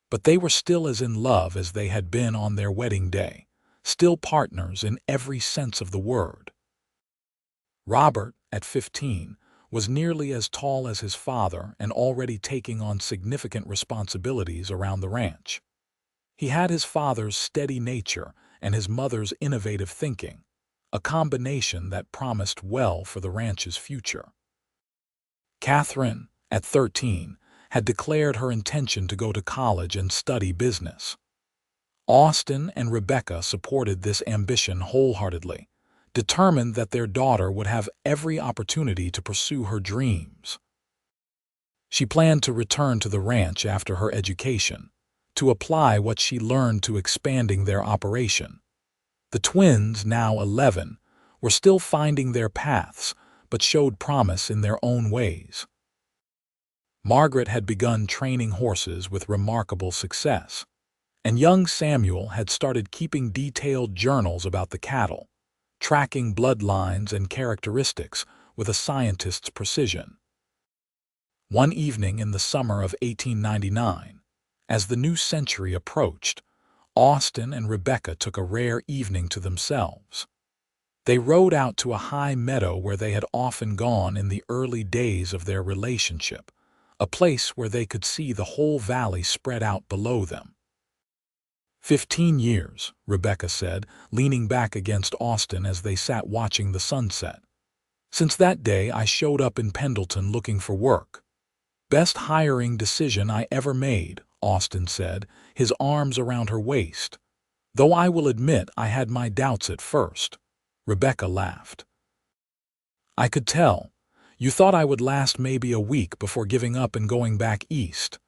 But they were still as in love as they had been on their wedding day, still partners in every sense of the word. Robert, at 15, was nearly as tall as his father and already taking on significant responsibilities around the ranch. He had his father's steady nature and his mother's innovative thinking, a combination that promised well for the ranch's future. Catherine, at 13, had declared her intention to go to college and study business. Austin and Rebecca supported this ambition wholeheartedly, determined that their daughter would have every opportunity to pursue her dreams. She planned to return to the ranch after her education, to apply what she learned to expanding their operation. The twins, now 11, were still finding their paths, but showed promise in their own ways. Margaret had begun training horses with remarkable success, and young Samuel had started keeping detailed journals about the cattle, tracking bloodlines and characteristics with a scientist's precision. One evening in the summer of 1899, as the new century approached, Austin and Rebecca took a rare evening to themselves. They rode out to a high meadow where they had often gone in the early days of their relationship, a place where they could see the whole valley spread out below them. 15 years, Rebecca said, leaning back against Austin as they sat watching the sunset. Since that day I showed up in Pendleton looking for work. Best hiring decision I ever made, Austin said, his arms around her waist. Though I will admit I had my doubts at first. Rebecca laughed. I could tell. You thought I would last maybe a week before giving up and going back east.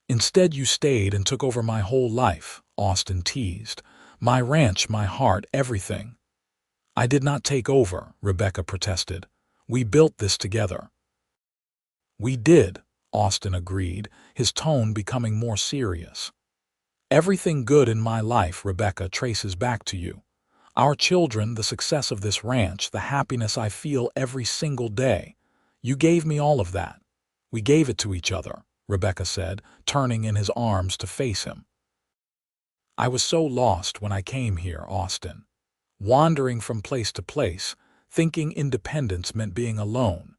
Instead you stayed and took over my whole life, Austin teased. My ranch, my heart, everything. I did not take over, Rebecca protested. We built this together. We did, Austin agreed, his tone becoming more serious. Everything good in my life, Rebecca, traces back to you. Our children, the success of this ranch, the happiness I feel every single day. You gave me all of that. We gave it to each other, Rebecca said, turning in his arms to face him. I was so lost when I came here, Austin. Wandering from place to place, thinking independence meant being alone.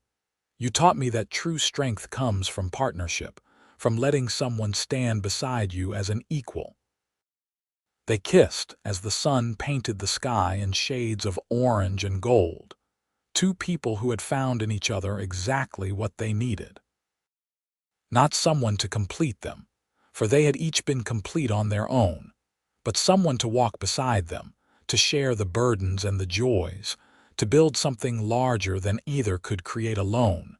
You taught me that true strength comes from partnership, from letting someone stand beside you as an equal. They kissed as the sun painted the sky in shades of orange and gold. Two people who had found in each other exactly what they needed. Not someone to complete them, for they had each been complete on their own, but someone to walk beside them, to share the burdens and the joys, to build something larger than either could create alone.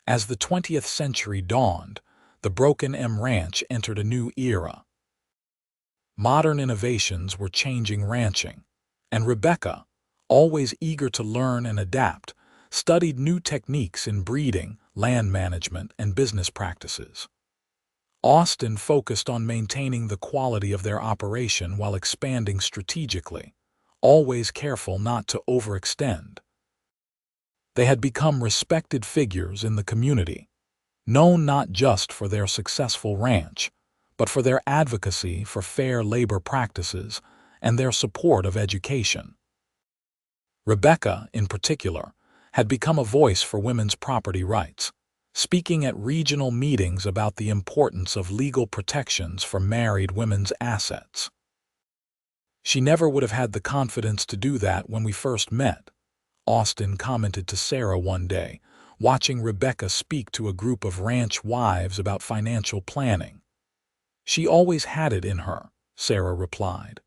As the 20th century dawned, the Broken M Ranch entered a new era. Modern innovations were changing ranching, and Rebecca, always eager to learn and adapt, studied new techniques in breeding, land management, and business practices. Austin focused on maintaining the quality of their operation while expanding strategically, always careful not to overextend. They had become respected figures in the community, known not just for their successful ranch, but for their advocacy for fair labor practices and their support of education. Rebecca, in particular, had become a voice for women's property rights, speaking at regional meetings about the importance of legal protections for married women's assets. She never would have had the confidence to do that when we first met, Austin commented to Sarah one day, watching Rebecca speak to a group of ranch wives about financial planning. She always had it in her, Sarah replied.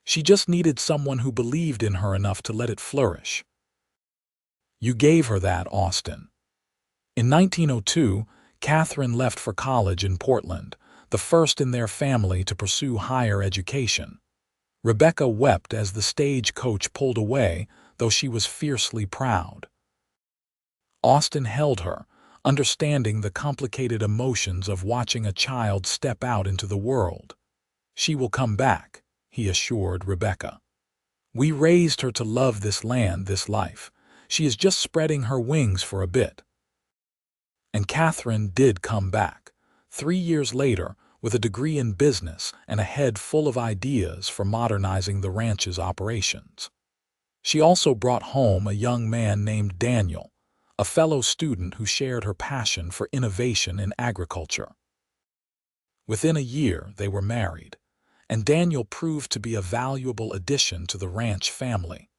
She just needed someone who believed in her enough to let it flourish. You gave her that, Austin. In 1902, Catherine left for college in Portland, the first in their family to pursue higher education. Rebecca wept as the stagecoach pulled away, though she was fiercely proud. Austin held her, understanding the complicated emotions of watching a child step out into the world. She will come back, he assured Rebecca. We raised her to love this land, this life. She is just spreading her wings for a bit. And Catherine did come back, 3 years later, with a degree in business and a head full of ideas for modernizing the ranch's operations. She also brought home a young man named Daniel, a fellow student who shared her passion for innovation in agriculture. Within a year, they were married, and Daniel proved to be a valuable addition to the ranch family.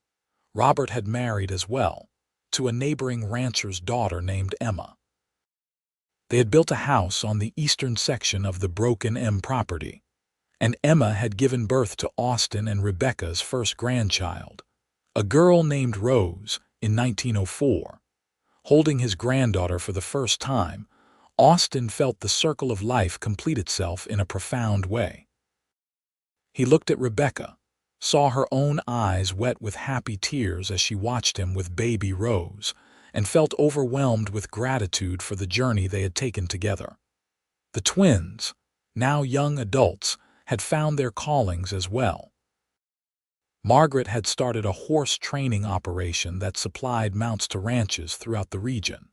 Robert had married as well, to a neighboring rancher's daughter named Emma. They had built a house on the eastern section of the Broken M property, and Emma had given birth to Austin and Rebecca's first grandchild, a girl named Rose, in 1904. Holding his granddaughter for the first time, Austin felt the circle of life complete itself in a profound way. He looked at Rebecca, saw her own eyes wet with happy tears as she watched him with baby Rose, and felt overwhelmed with gratitude for the journey they had taken together. The twins, now young adults, had found their callings as well. Margaret had started a horse training operation that supplied mounts to ranches throughout the region.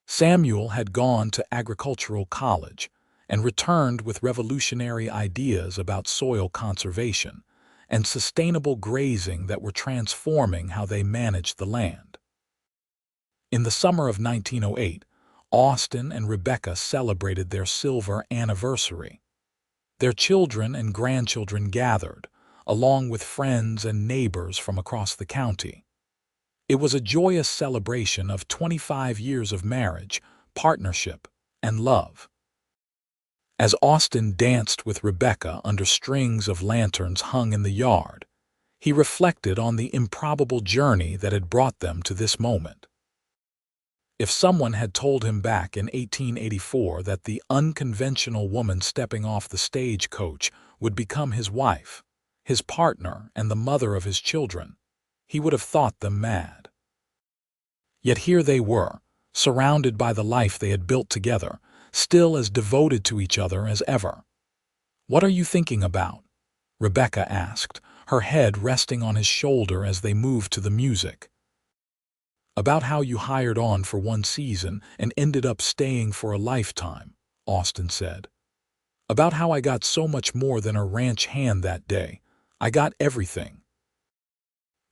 Samuel had gone to agricultural college and returned with revolutionary ideas about soil conservation and sustainable grazing that were transforming how they managed the land. In the summer of 1908, Austin and Rebecca celebrated their silver anniversary. Their children and grandchildren gathered, along with friends and neighbors from across the county. It was a joyous celebration of 25 years of marriage, partnership, and love. As Austin danced with Rebecca under strings of lanterns hung in the yard, he reflected on the improbable journey that had brought them to this moment. If someone had told him back in 1884 that the unconventional woman stepping off the stagecoach would become his wife, his partner, and the mother of his children, he would have thought them mad. Yet here they were, surrounded by the life they had built together, still as devoted to each other as ever. "What are you thinking about?" Rebecca asked, her head resting on his shoulder as they moved to the music. "About how you hired on for one season and ended up staying for a lifetime," Austin said. "About how I got so much more than a ranch hand that day. I got everything."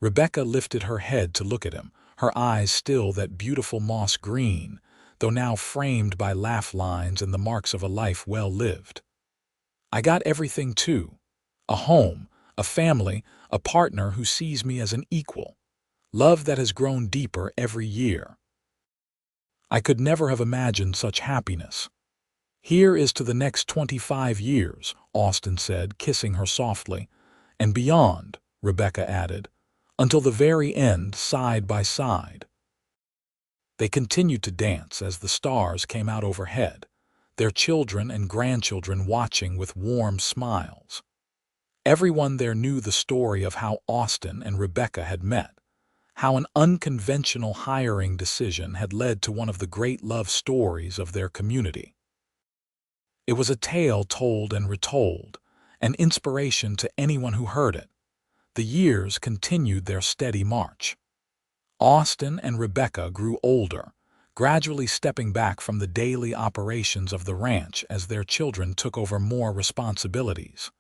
Rebecca lifted her head to look at him, her eyes still that beautiful moss green, though now framed by laugh lines and the marks of a life well lived. "I got everything too. A home, a family, a partner who sees me as an equal. Love that has grown deeper every year. I could never have imagined such happiness. Here is to the next 25 years, Austin said, kissing her softly. And beyond, Rebecca added, until the very end, side by side. They continued to dance as the stars came out overhead, their children and grandchildren watching with warm smiles. Everyone there knew the story of how Austin and Rebecca had met, how an unconventional hiring decision had led to one of the great love stories of their community. It was a tale told and retold, an inspiration to anyone who heard it. The years continued their steady march. Austin and Rebecca grew older, gradually stepping back from the daily operations of the ranch as their children took over more responsibilities.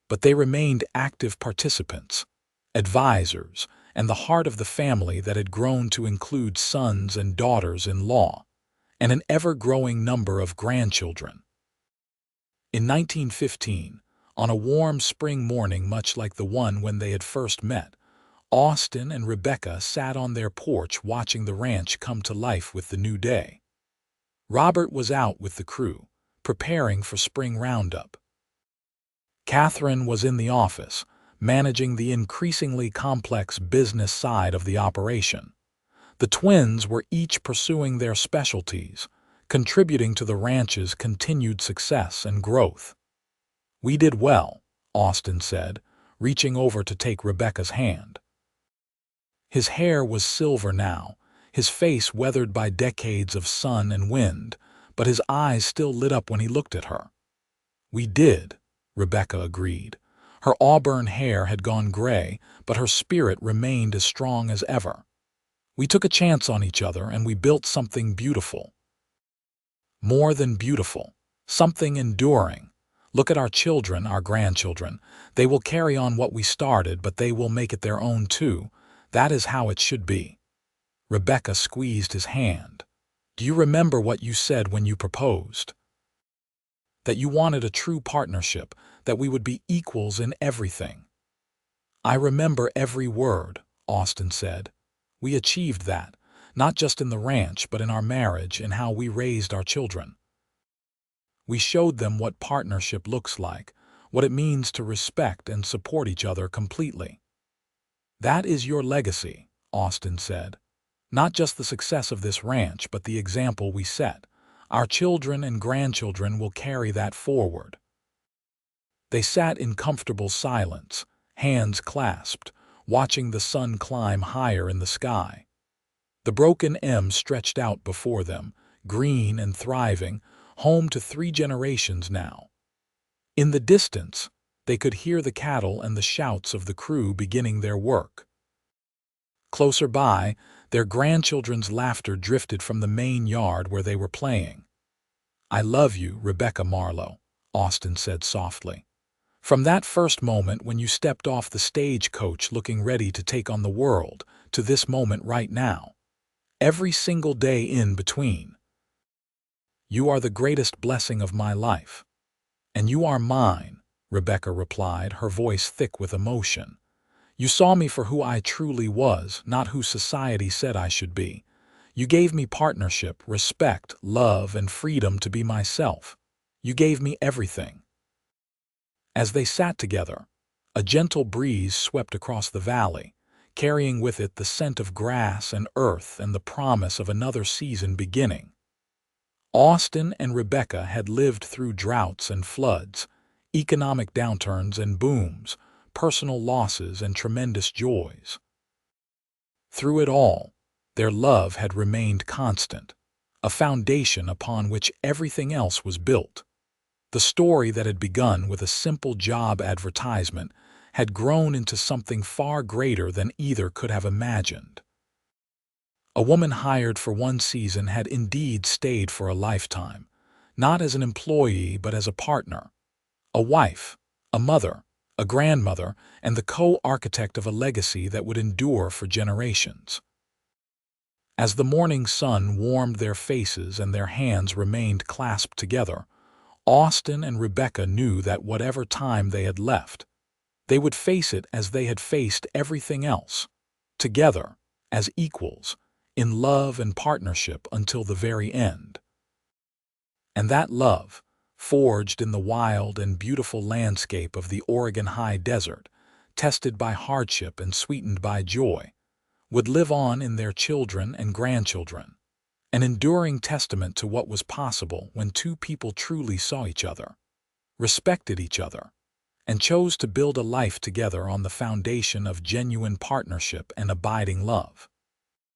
But they remained active participants, advisors, and the heart of the family that had grown to include sons and daughters-in-law, and an ever-growing number of grandchildren. In 1915, on a warm spring morning much like the one when they had first met, Austin and Rebecca sat on their porch watching the ranch come to life with the new day. Robert was out with the crew, preparing for spring roundup. Catherine was in the office, managing the increasingly complex business side of the operation. The twins were each pursuing their specialties, contributing to the ranch's continued success and growth. "We did well," Austin said, reaching over to take Rebecca's hand. His hair was silver now, his face weathered by decades of sun and wind, but his eyes still lit up when he looked at her. "We did," Rebecca agreed. Her auburn hair had gone gray, but her spirit remained as strong as ever. "We took a chance on each other and we built something beautiful." "More than beautiful," Something enduring. Look at our children, our grandchildren. They will carry on what we started, but they will make it their own too. That is how it should be. Rebecca squeezed his hand. Do you remember what you said when you proposed? That you wanted a true partnership, that we would be equals in everything. I remember every word, Austin said. We achieved that, not just in the ranch, but in our marriage and how we raised our children. We showed them what partnership looks like, what it means to respect and support each other completely. That is your legacy, Austin said. Not just the success of this ranch, but the example we set. Our children and grandchildren will carry that forward. They sat in comfortable silence, hands clasped, watching the sun climb higher in the sky. The broken M stretched out before them, green and thriving, home to 3 generations now. In the distance, they could hear the cattle and the shouts of the crew beginning their work. Closer by, their grandchildren's laughter drifted from the main yard where they were playing. I love you, Rebecca Marlowe, Austin said softly. From that first moment when you stepped off the stagecoach looking ready to take on the world, to this moment right now. Every single day in between. You are the greatest blessing of my life. And you are mine, Rebecca replied, her voice thick with emotion. You saw me for who I truly was, not who society said I should be. You gave me partnership, respect, love, and freedom to be myself. You gave me everything. As they sat together, a gentle breeze swept across the valley, carrying with it the scent of grass and earth and the promise of another season beginning. Austin and Rebecca had lived through droughts and floods, economic downturns and booms, personal losses and tremendous joys. Through it all, their love had remained constant, a foundation upon which everything else was built. The story that had begun with a simple job advertisement had grown into something far greater than either could have imagined. A woman hired for one season had indeed stayed for a lifetime, not as an employee but as a partner, a wife, a mother, a grandmother, and the co-architect of a legacy that would endure for generations. As the morning sun warmed their faces and their hands remained clasped together, Austin and Rebecca knew that whatever time they had left, they would face it as they had faced everything else, together, as equals, in love and partnership until the very end. And that love, forged in the wild and beautiful landscape of the Oregon high desert, tested by hardship and sweetened by joy, would live on in their children and grandchildren, an enduring testament to what was possible when two people truly saw each other, respected each other, and chose to build a life together on the foundation of genuine partnership and abiding love.